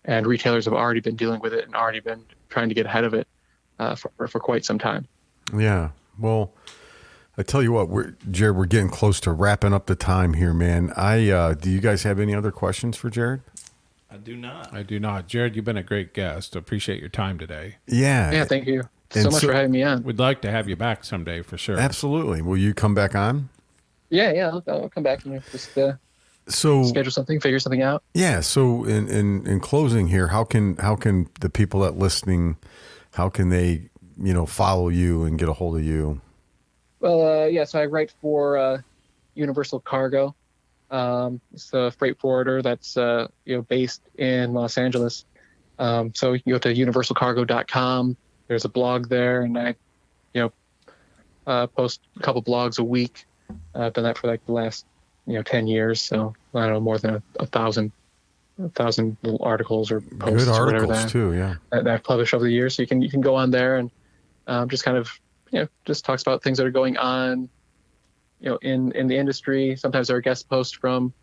and retailers have already been dealing with it and already been trying to get ahead of it for quite some time. Yeah. Well, I tell you what, Jared, we're getting close to wrapping up the time here, man. Do you guys have any other questions for Jared? I do not. I do not. Jared, you've been a great guest. Appreciate your time today. Yeah. Yeah, thank you so much for having me on. We'd like to have you back someday for sure. Absolutely. Will you come back on? Yeah, I'll come back and just So schedule something, figure something out. yeah. So in closing here, how can the people that listening, how can they follow you and get a hold of you? Well, so I write for Universal Cargo. It's a freight forwarder that's based in Los Angeles. So you go to universalcargo.com. There's a blog there, and I post a couple blogs a week. I've done that for like the last 10 years. So I don't know, more than a thousand little articles or posts. Good or articles whatever too. Yeah. that I've published over the years. So you can go on there and just kind of just talks about things that are going on in the industry. Sometimes there are guest posts from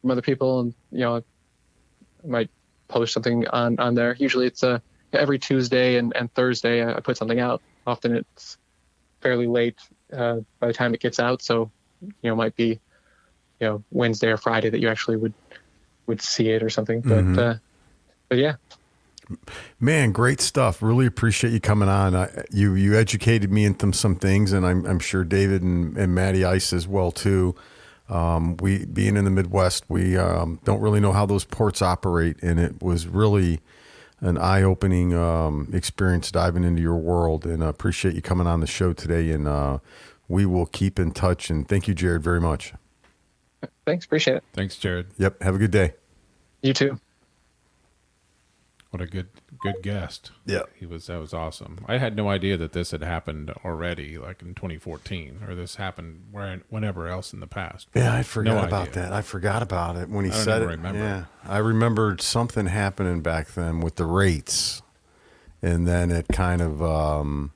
other people, and I might publish something on there. Usually it's every Tuesday and Thursday I put something out. Often it's fairly late by the time it gets out, so it might be Wednesday or Friday that you actually would see it or something. But yeah. Man, great stuff. Really appreciate you coming on. You educated me into some things, and I'm sure David and Matty Ice as well too. We being in the Midwest, we don't really know how those ports operate, and it was really an eye-opening experience diving into your world. And I appreciate you coming on the show today. And we will keep in touch. And thank you, Jared, very much. Thanks, appreciate it. Thanks, Jared. Yep. Have a good day. You too. What a good guest. Yeah. That was awesome. I had no idea that this had happened already, like in 2014, or this happened whenever else in the past. Yeah, I forgot about idea. that. I forgot about it when he I don't said even it. remember. Yeah, I remembered something happening back then with the rates, and then it kind of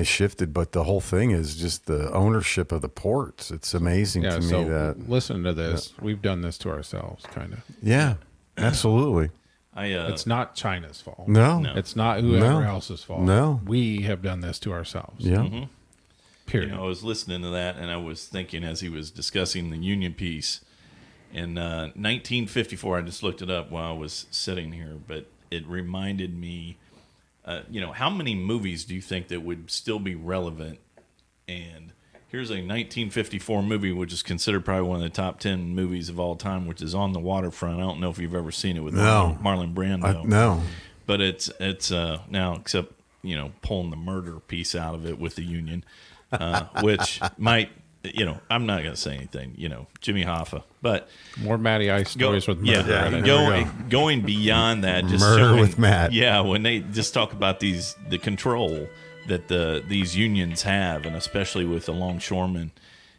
shifted. But the whole thing is just the ownership of the ports. It's amazing to me that. Listen to this. Yeah. We've done this to ourselves, kind of. Yeah, absolutely. It's not China's fault. No. It's not whoever else's fault. No. We have done this to ourselves. Yeah. Mm-hmm. Period. I was listening to that, and I was thinking as he was discussing the union piece in 1954. I just looked it up while I was sitting here, but it reminded me. How many movies do you think that would still be relevant? And here's a 1954 movie, which is considered probably one of the top 10 movies of all time, which is On the Waterfront. I don't know if you've ever seen it with Marlon Brando. No. But it's now, except, pulling the murder piece out of it with the union, which might, I'm not going to say anything, Jimmy Hoffa. But more Matty Ice stories with murder. Going beyond that, just murder showing, with Matt. Yeah, when they just talk about the control that these unions have, and especially with the longshoremen,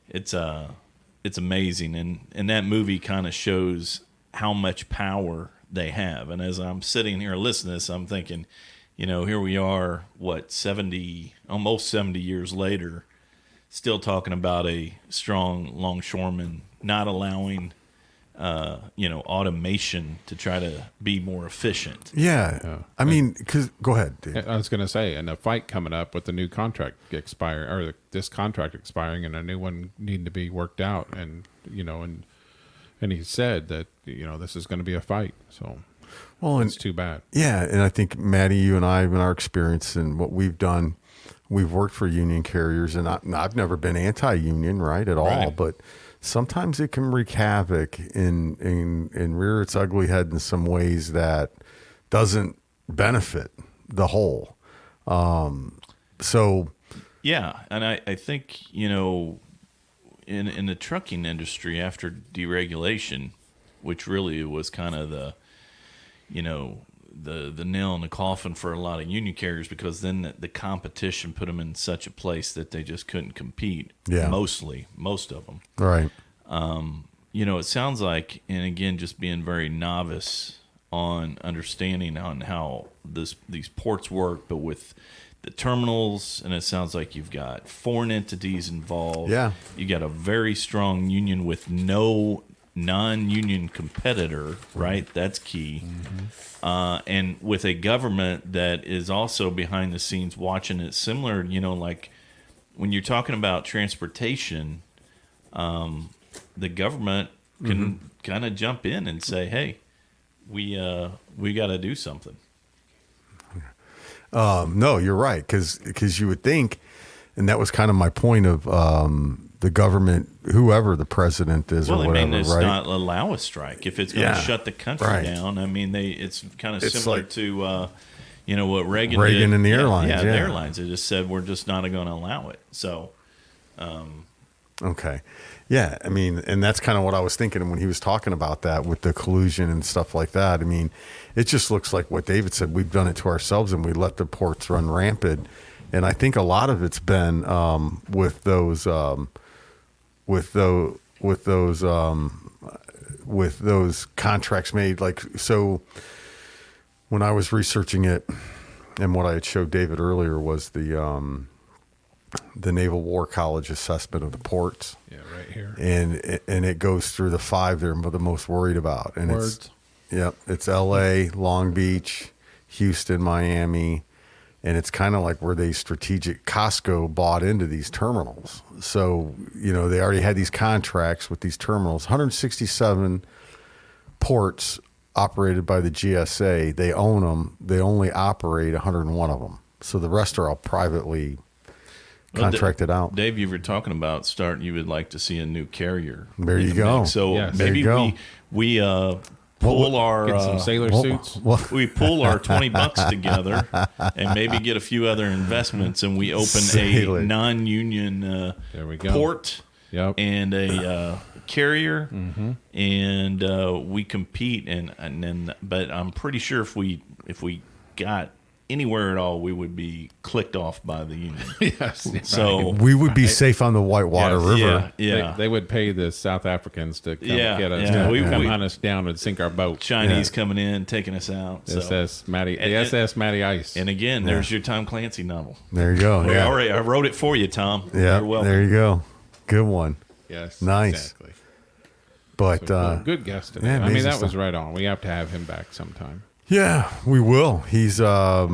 it's amazing. And that movie kind of shows how much power they have. And as I'm sitting here listening to this, I'm thinking, here we are, almost 70 years later, still talking about a strong longshoreman, not allowing automation to try to be more efficient. Yeah. I mean, go ahead, Dave. I was going to say, and a fight coming up with the new contract expiring, or this contract expiring, and a new one needing to be worked out, and and he said that this is going to be a fight. So, it's too bad. Yeah, and I think Maddie, you and I, in our experience and what we've done, we've worked for union carriers, and I've never been anti-union, right, at all, but sometimes it can wreak havoc and rear its ugly head in some ways that doesn't benefit the whole. Yeah, and I think, in the trucking industry after deregulation, which really was kind of the nail in the coffin for a lot of union carriers, because then the competition put them in such a place that they just couldn't compete. Yeah. Most of them. Right. It sounds like, and again, just being very novice on understanding on how these ports work, but with the terminals, and it sounds like you've got foreign entities involved. Yeah. You got a very strong union with no non-union competitor, right? That's key. And with a government that is also behind the scenes watching it, similar, like when you're talking about transportation, the government can kind of jump in and say, "Hey, we got to do something." No, you're right, because you would think, and that was kind of my point of the government, whoever the president is or whatever, it's right? not allow a strike if it's going to shut the country down. I mean, it's kind of similar to what Reagan did. and the airlines. The airlines. They just said we're just not going to allow it. So, okay, yeah. I mean, and that's kind of what I was thinking when he was talking about that with the collusion and stuff like that. I mean, it just looks like what David said. We've done it to ourselves, and we let the ports run rampant. And I think a lot of it's been with those contracts made. Like, so when I was researching it, and what I had showed David earlier was the Naval War College assessment of the ports. Yeah, right here. And it goes through the 5 they're the most worried about. And it's L.A., Long Beach, Houston, Miami. And it's kind of like where they Costco bought into these terminals. So, they already had these contracts with these terminals, 167 ports operated by the GSA. They own them. They only operate 101 of them. So the rest are all privately contracted out. Dave, you were talking about you would like to see a new carrier. There you go. So maybe we pull our get some sailor suits. We pull our $20 together and maybe get a few other investments, and we open a non-union port and a carrier, and we compete. And then, but I'm pretty sure if we got anywhere at all, we would be clicked off by the union. Yes. So we would be safe on the Whitewater River. Yeah. They would pay the South Africans to come get us. Come hunt us down and sink our boat. Chinese coming in, taking us out. SS Matty Ice. And again, there's your Tom Clancy novel. There you go. All right, I wrote it for you, Tom. Yeah. You're welcome. There you go. Good one. Yes. Nice. Exactly. But good guest today. Yeah, I mean, that stuff. was right on. We have to have him back sometime. Yeah, we will. He's does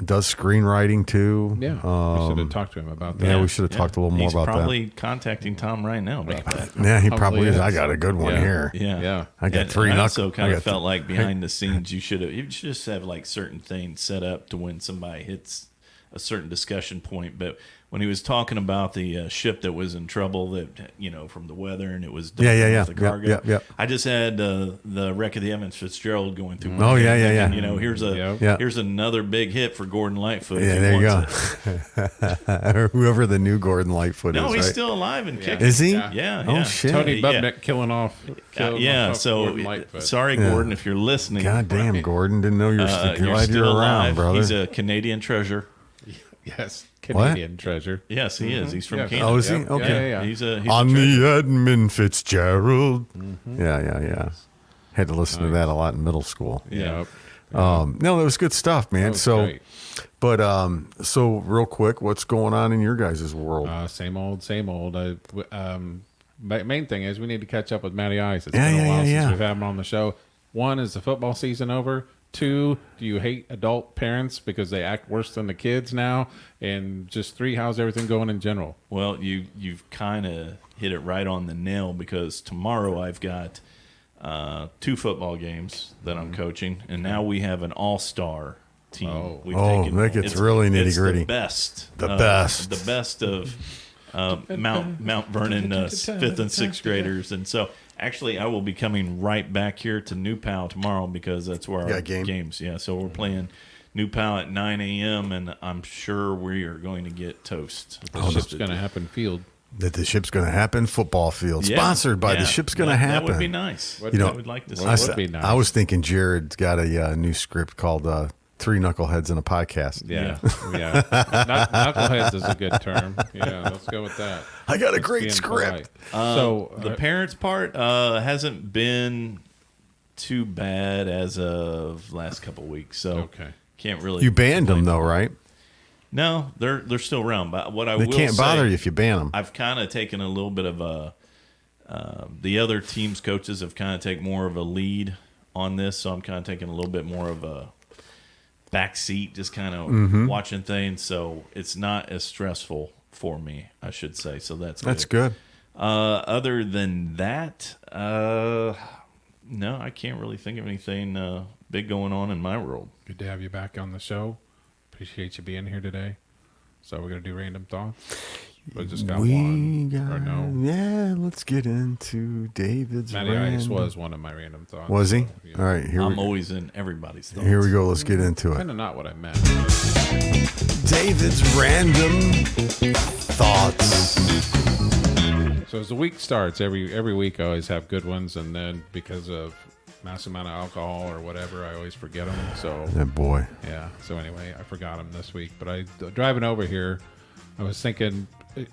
screenwriting too. Yeah, we should have talked to him about that. Yeah, we should have talked a little more about that. He's probably contacting Tom right now about that. Yeah, he probably is. I got a good one here. Yeah. I got 3 I knuckles. also kind of felt like behind the scenes, you should just have like certain things set up to when somebody hits a certain discussion point. But when he was talking about the ship that was in trouble, that from the weather, and it was yeah, with the cargo. Yeah. I just had the wreck of the Evans Fitzgerald going through. Oh yeah. And, here's another big hit for Gordon Lightfoot. Yeah, there you go. Whoever the new Gordon Lightfoot is. No, he's right? still alive and kicking. Is he? Yeah. Oh shit. Tony Bubnick killing off. So Gordon Lightfoot. Sorry, Gordon, if you're listening. God damn, Gordon, didn't know you're glad you're around, brother. He's a Canadian treasure. Yes, Canadian treasure. Yes, he is. He's from Canada. Oh, is he? Okay. Yeah. He's on a the Edmund Fitzgerald. Yeah. Had to listen to that a lot in middle school. Yeah. No, that was good stuff, man. So, great. but so real quick, what's going on in your guys' world? Same old. Main thing is we need to catch up with Matty Ice. It's Yeah, been a while yeah. since we've had him on the show. 1, is the football season over? 2, do you hate adult parents because they act worse than the kids now? And just 3, how's everything going in general? Well, you've kind of hit it right on the nail, because tomorrow I've got 2 football games that I'm coaching, and now we have an all-star team. That gets really nitty-gritty. The best of Mount Vernon 5th and 6th graders. And so actually I will be coming right back here to New Pal tomorrow, because that's where our games. Yeah, so we're playing New Pal at 9 a.m. and I'm sure we are going to get toast. The ship's going to happen field. That the ship's going to happen football field, sponsored by the ship's going to happen. That would be nice. I would like to see. Would be nice. I was thinking Jared's got a new script called 3 Knuckleheads in a Podcast. Yeah. Knuckleheads is a good term. Yeah, let's go with that. I got a great script. So the parents part hasn't been too bad as of last couple weeks. So can't really. You banned them though, right? No, they're still around. But what I they will can't say, bother you if you ban them. I've kind of taken a little bit of The other team's coaches have kind of taken more of a lead on this, so I'm kind of taking a little bit more of a back seat, just kind of watching things. So it's not as stressful for me, I should say. So that's good. Other than that, no, I can't really think of anything big going on in my world. Good to have you back on the show. Appreciate you being here today. So we're going to do random thoughts. We just got one. Or no? Yeah, let's get into David's Matty random. Ice was one of my random thoughts. Was he? So, yeah. All right, I'm always in everybody's thoughts. here we go. Let's get into it. Kind of not what I meant. David's random thoughts. So as the week starts, every week I always have good ones, and then because of massive amount of alcohol or whatever, I always forget them. So That boy. yeah. So anyway, I forgot them this week. But driving over here, I was thinking,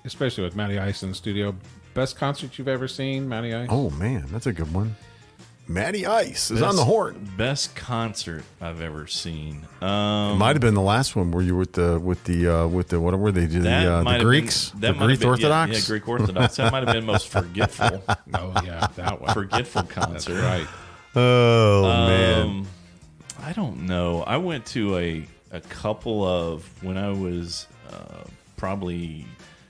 especially with Matty Ice in the studio, best concert you've ever seen, Matty Ice? Oh man, that's a good one. Matty Ice is on the horn. Best concert I've ever seen. It might have been the last one where you with the what were they? The Greeks, the Greek Orthodox. Yeah, Greek Orthodox. That might have been most forgetful. Oh yeah, that one. Forgetful concert. That's right. Oh man, I don't know. I went to a couple of when I was probably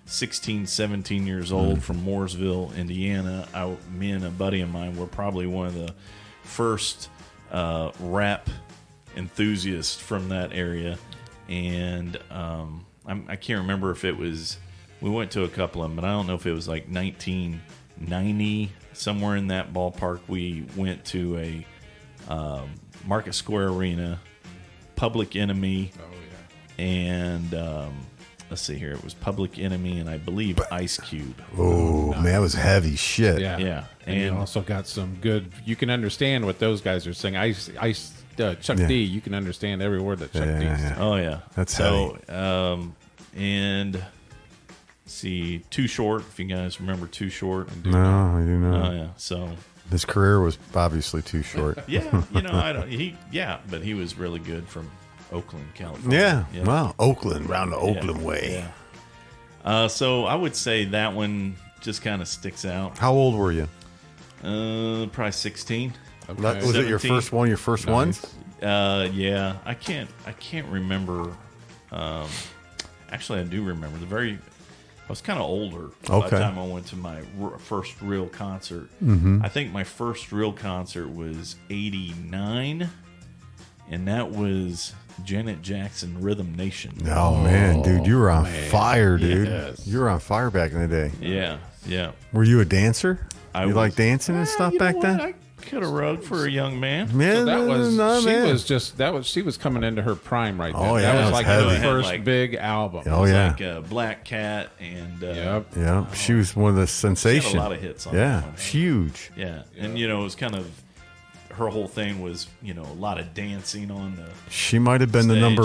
16, 17 years old from Mooresville, Indiana. Me and a buddy of mine were probably one of the first rap enthusiasts from that area. And I can't remember if it was, we went to a couple of them, but I don't know if it was like 1990, somewhere in that ballpark. We went to a Market Square Arena, Public Enemy, and let's see here. It was Public Enemy and I believe Ice Cube. oh man, that was heavy shit. Yeah. Yeah. And you also got some good. You can understand what those guys are saying. Chuck Yeah. D. You can understand every word that Chuck D. Yeah. said. Oh yeah, That's so. And see, Too Short. If you guys remember Too Short. No, I do not. Oh yeah. So His career was obviously too short. yeah, I don't. But he was really good from Oakland, California. Yeah. Wow. Oakland, round the Oakland way. Yeah. So I would say that one just kind of sticks out. How old were you? Probably 16. Okay. Was it your 17? first one? Your first one? Yeah. I can't remember. Actually, I do remember I was kind of older by the Okay. time I went to my first real concert. I think my first real concert was '89, and that was Janet Jackson, Rhythm Nation. Oh man, dude, you were on fire, dude. Yes. You were on fire back in the day. Yeah. Were you a dancer? I You was- like dancing and stuff You know back what? then? I could have rug for a young man. Man, So that was man. she was coming into her prime right then. Oh, yeah, that it was was like heavy. her It had, first like- big album. Oh yeah, Like Black Cat and Yep. yeah. She was one of the she had sensation. a lot of hits on Yeah, that one. huge. Yeah, and it was kind of her whole thing was a lot of dancing on the. She might have been the Stage.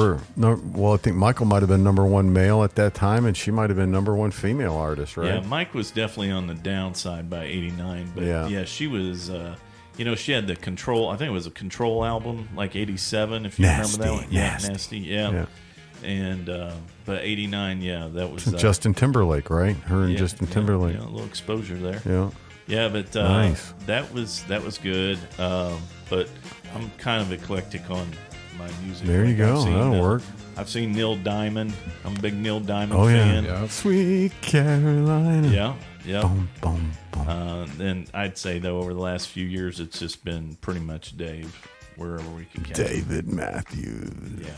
well, I think Michael might have been number one male at that time, and she might have been number one female artist, right? Yeah, Mike was definitely on the downside by '89, but Yeah. she was. She had the Control. I think it was a Control album, like '87, if you Nasty, remember that one. Yeah, Nasty. nasty. Yeah. Yeah. And but '89, that was Justin Timberlake, right? Her and Justin Timberlake. Yeah, a little exposure there. Yeah. Yeah, but Nice. that was good. But I'm kind of eclectic on my music. There you Like, go. That'll work. I've seen Neil Diamond. I'm a big Neil Diamond Oh yeah. fan. Yeah. Sweet Carolina. Yeah. Boom, boom, boom. And I'd say though over the last few years it's just been pretty much Dave wherever we can catch him. David Matthews. Yeah.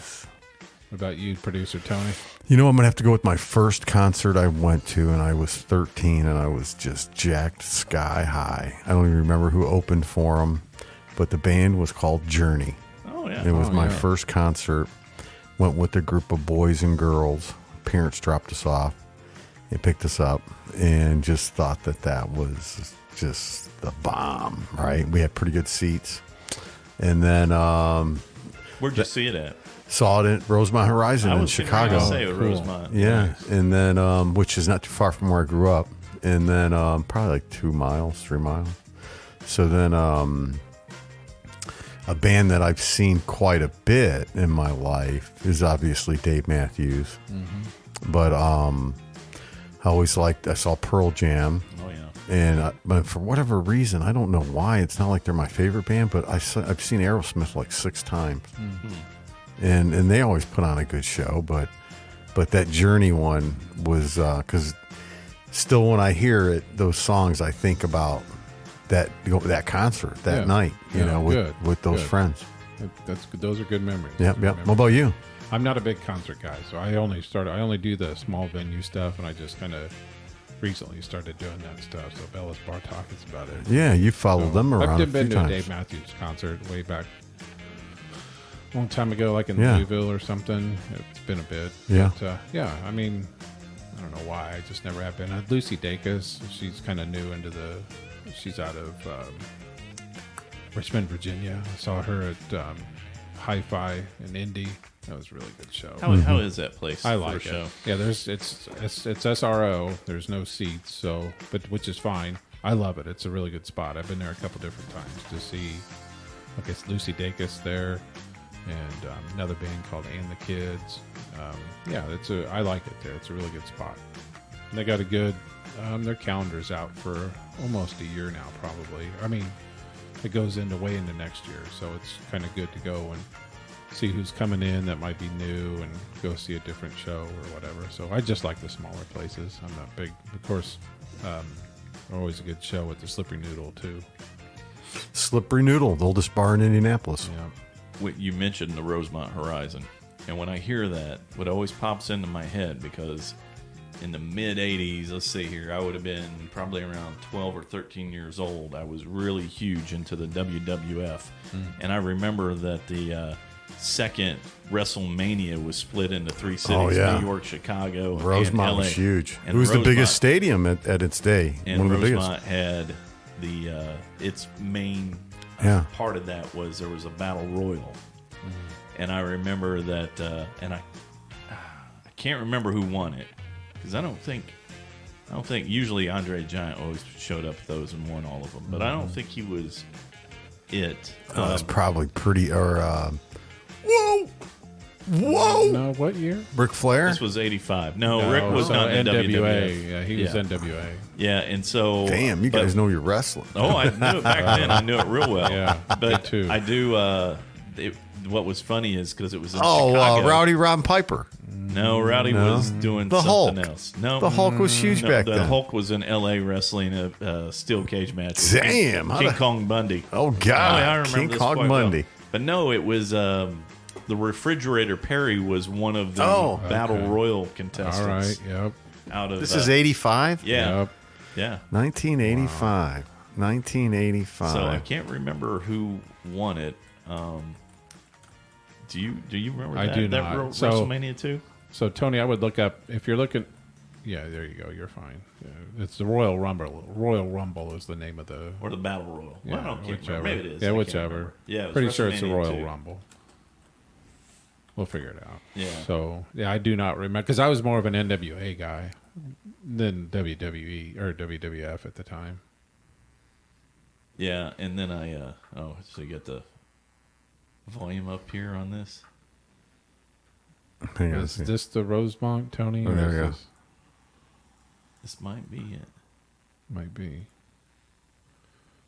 What about you, producer Tony? You know, I'm going to have to go with my first concert I went to, and I was 13, and I was just jacked sky high. I don't even remember who opened for them, but the band was called Journey. Oh yeah. It was my yeah. first concert. Went with a group of boys and girls. Parents dropped us off and picked us up, and just thought that was just the bomb, right? We had pretty good seats. And then Where'd you see it at? saw it at Rosemont Horizon I in was Chicago. Gonna say it, Cool. Rosemont. Yeah, Nice. and then which is not too far from where I grew up, and then probably like 3 miles. So then a band that I've seen quite a bit in my life is obviously Dave Matthews, but I saw Pearl Jam. Oh, yeah. And but for whatever reason, I don't know why, it's not like they're my favorite band, but I've seen Aerosmith like 6 times. Mm-hmm. And they always put on a good show, but that Journey one was, because still when I hear it, those songs, I think about that concert that night, with those friends. That's good. Those are good memories. Yeah. What about you? I'm not a big concert guy, so I only do the small venue stuff, and I just kind of recently started doing that stuff. So Bellis Bartok is about it. Yeah, you followed them around. I've been to times. a Dave Matthews concert way back a long time ago, like in Louisville or something. It's been a bit. Yeah. But, I mean, I don't know why. I just never have been. Lucy Dacus, she's kind of new into she's out of Richmond, Virginia. I saw her at Hi-Fi in Indy. That was a really good show. How is that place? I for like a it. show? Yeah, it's SRO. There's no seats, so which is fine. I love it. It's a really good spot. I've been there a couple different times to see. Like it's Lucy Dacus there, and another band called And the Kids. I like it there. It's a really good spot. And they got a good. Their calendar's out for almost a year now, probably. I mean, it goes way into next year, so it's kind of good to go and see who's coming in that might be new and go see a different show or whatever. So I just like the smaller places. I'm not big. Of course, always a good show with the Slippery Noodle too. Slippery Noodle, the oldest bar in Indianapolis. Yeah. You mentioned the Rosemont Horizon, and when I hear that, what always pops into my head, because in the mid 80s, let's see here, I would have been probably around 12 or 13 years old. I was really huge into the WWF, and I remember that the second WrestleMania was split into 3 cities: Oh, yeah. New York, Chicago, Rosemont and LA. was huge. And It was the Rosemont- biggest stadium at its day. And one of the Rosemont biggest. had the its main part of that was there was a battle royal, and I remember that, and I can't remember who won it, because I don't think usually Andre Giant always showed up at those and won all of them, but I don't think he was it. It's probably pretty. Whoa! No, what year? Ric Flair. This was 85. No, Rick was not in NWA. WWF. Yeah, he was NWA. Yeah, and so Damn, you guys know your wrestling. Oh, I knew it back then. I knew it real well. Yeah, but me too. I do. What was funny is because it was in Chicago. Rowdy Ron Piper. No, Rowdy was doing The something Hulk. else. No, The Hulk was huge back the then. Hulk was in L.A. wrestling a steel cage match. with Damn, King Kong Bundy. Oh God, I remember King this Kong quite Bundy. well. But no, it was the Refrigerator Perry was one of the Battle Royal contestants. All right. Yep. Out of This is 85. Yeah, Yep. yeah. 1985. 1985. So I can't remember who won it. Do you remember I that? do that not. So- WrestleMania 2? So Tony, I would look up if you're looking. Yeah, there you go. You're fine. Yeah, it's the Royal Rumble. Royal Rumble is the name of the. Or the Battle Royal? Yeah, Well, I don't whichever. remember. Maybe it is. Yeah, I can't whichever. remember. Yeah, it was Pretty sure it's the WrestleMania Royal 2. Rumble. We'll figure it out. Yeah. So I do not remember because I was more of an NWA guy than WWE or WWF at the time. Yeah, and then so you get the volume up here on this. Hang on, Is this the Rosemont, Tony? Oh, or there is we go. this- This might be it. Might be.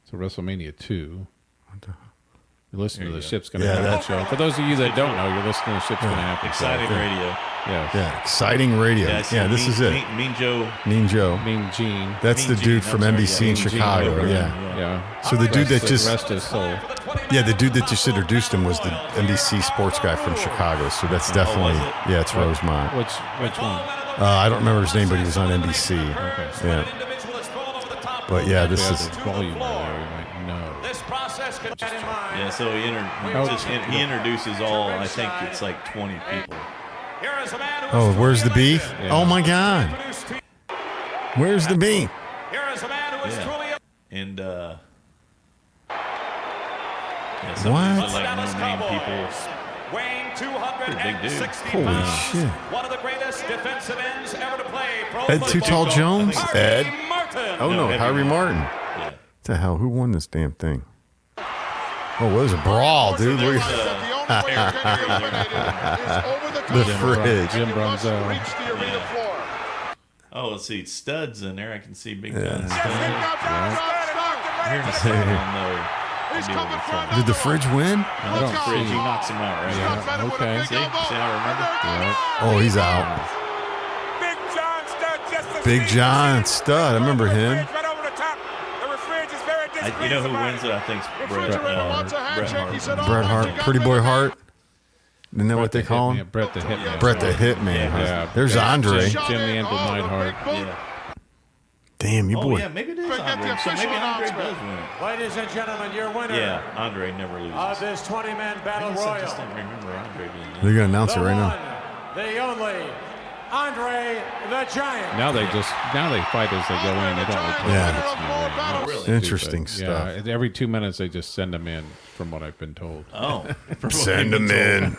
So WrestleMania 2. You're listening to There the you Ship's Gonna Yeah, Happen that- show. For those of you that don't know, you're listening to the Ship's Gonna Happen Exciting show. radio. Yes. Yeah, exciting radio. Yeah, Yeah, so this is it. Mean Joe. Mean Joe. Mean Gene. That's Mean the Gene, dude from I'm sorry, NBC yeah. in Mean Gene Chicago. Wilbur. Yeah. Yeah. So the dude that just Rest his soul. the dude that just introduced him was the NBC sports guy from Chicago. So that's definitely was it? yeah, it's Rosemont. Which one? I don't remember his name, but he was on NBC. Okay. Yeah. But yeah, this We is have the volume there. We might know. Yeah, so he introduces all, I think it's like 20 people. oh, where's the beef? Yeah. Oh my God, where's the beef? Yeah. And, some What? of these are like no-name people. Weighing Pretty big dude. 265 Holy pounds. shit. One of the greatest defensive ends ever to play pro Ed Too Tall football. Jones? Harvey Ed? Martin. Oh no, Eddie Harry Martin. Yeah. What the hell? Who won this damn thing? Oh, what was a brawl, dude? Look at the fridge. Jim Brunzel. Oh, let's see. Studs in there. I can see Big John Yes, Studs. here comes I hear him Studs. singing on the. He's coming from Did the fridge win? I don't fridge. He knocks him out right Yeah, now. okay. See how I remember? Yeah. Oh, he's out. Big John Stud just as Big deep. John Stud. I remember him. Right over the top. The fridge is very You know who wins it? I think Bret Hart. Bret Hart. Pretty Boy Hart. Isn't that what they call him? Yeah, Bret the Hitman. Bret the Hitman. Yeah. There's Andre. Jim the Anvil Neidhart. Yeah. Damn, you Oh, boy. yeah, maybe it is Andre. So maybe Andre does win it. Ladies and gentlemen, your winner Yeah, Andre never loses. of this 20-man battle I guess I royal. just don't remember Andre being in They're it. going to announce it The right one, now. the only, Andre the Giant. Now they fight as they go in. They don't look Yeah. Oh, really? Interesting stuff. Yeah, every 2 minutes they just send them in, from what I've been told. Oh. Send them in.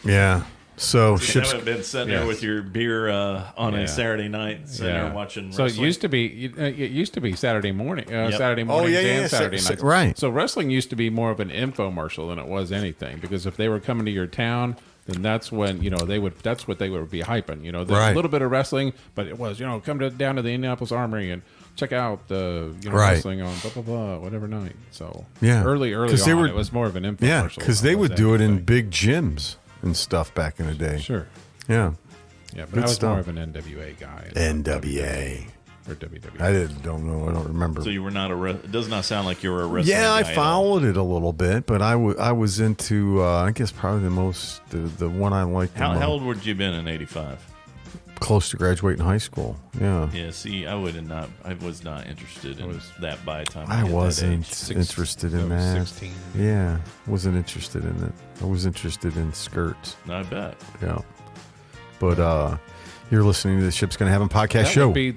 Yeah. So, You ships. haven't been sitting there Yes. with your beer on Yeah. a Saturday night, sitting there watching So wrestling. it used to be Saturday morning, Saturday Oh, mornings yeah, and yeah, Saturday so- nights. right. So wrestling used to be more of an infomercial than it was anything, because if they were coming to your town, then that's when that's what they would be hyping. There's Right. a little bit of wrestling, but it was come down to the Indianapolis Armory and check out the Right. wrestling on blah blah blah whatever night. So Yeah. early 'Cause they on, were- it was more of an infomercial. Yeah, because they than would was do it in anything. big gyms and stuff back in the day. Sure. Yeah. Yeah, but Good I was stuff. more of an NWA guy. NWA. Or WWE. I don't know. I don't remember. So you were not it does not sound like you were a wrestling Yeah, I guy at all. followed it a little bit, but I was into, I guess probably the one I liked How old would you have been in 85? close to graduating high school. Yeah. Yeah, see, I was not interested in that by the time I hit that wasn't age. interested in I was that. 16. Yeah, wasn't interested in it. I was interested in skirts. I bet. Yeah. But you're listening to the Ship's Gonna Happen podcast That show. would be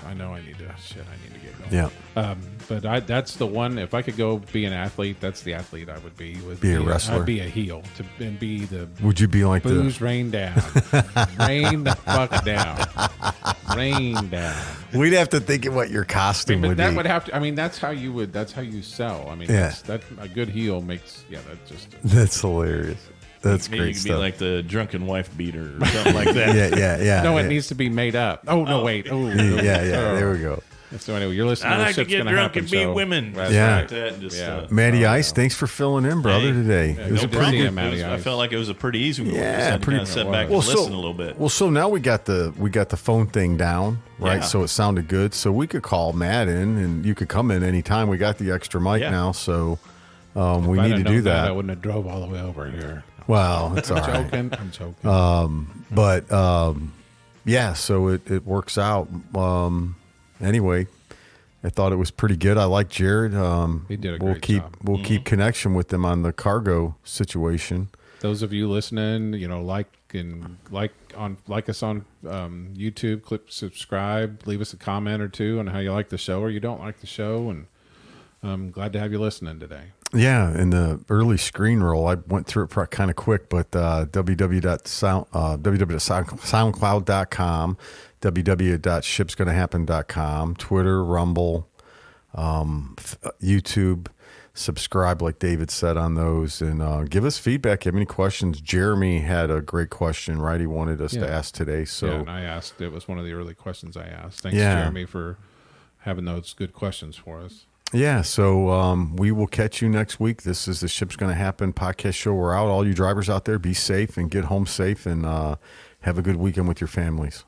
I know I need to get going. Yeah. But that's the one. If I could go be an athlete, that's the athlete I would be. Be a wrestler. I'd be a heel and be the Would you be like booze rain down, rain the fuck down, rain down. We'd have to think of what your costume But would that be. would have to. I mean, that's how you would. That's how you sell. I mean, Yeah. that a good heel makes. Yeah, that's just. That's hilarious. That's Maybe great you could stuff. be like the drunken wife beater or something like that. yeah. No, it yeah. needs to be made up. Oh no, wait. Oh, Yeah. There we go. So anyway, you're listening. I to like to Ship's get Gonna drunk Happen and beat show. women. That's Yeah. right. Like that, and just, Yeah. Matty Ice, thanks for filling in, brother, Hey. today. Yeah, It was no a pretty problem, good. Matty I Ice. felt like it was a pretty easy one. Yeah, I just had to pretty- kind of sit back and Well, listen a little bit. Well, so now we got the phone thing down, right? Yeah. So it sounded good. So we could call Matt in, and you could come in anytime. We got the extra mic Yeah. now, so we If I'd need have to known do that. I wouldn't have drove all the way over here. Well, it's all I'm right. joking. I'm joking. But yeah, so it works out. Anyway, I thought it was pretty good. I like Jared. He did a we'll great keep job. we'll keep connection with them on the cargo situation. Those of you listening, like us on YouTube, click subscribe, leave us a comment or two on how you like the show or you don't like the show, and I'm glad to have you listening today. Yeah, in the early screen roll, I went through it kind of quick, but www.soundcloud.com, www.shipsgonnahappen.com, Twitter, Rumble, YouTube. Subscribe, like David said, on those, and give us feedback. If you have any questions? Jeremy had a great question, right? He wanted us to ask today. So Yeah, and I asked. It was one of the early questions I asked. Thanks, Yeah. Jeremy, for having those good questions for us. yeah, so we will catch you next week. This is the Ship's Gonna Happen podcast show. We're out. All you drivers out there, be safe and get home safe, and have a good weekend with your families.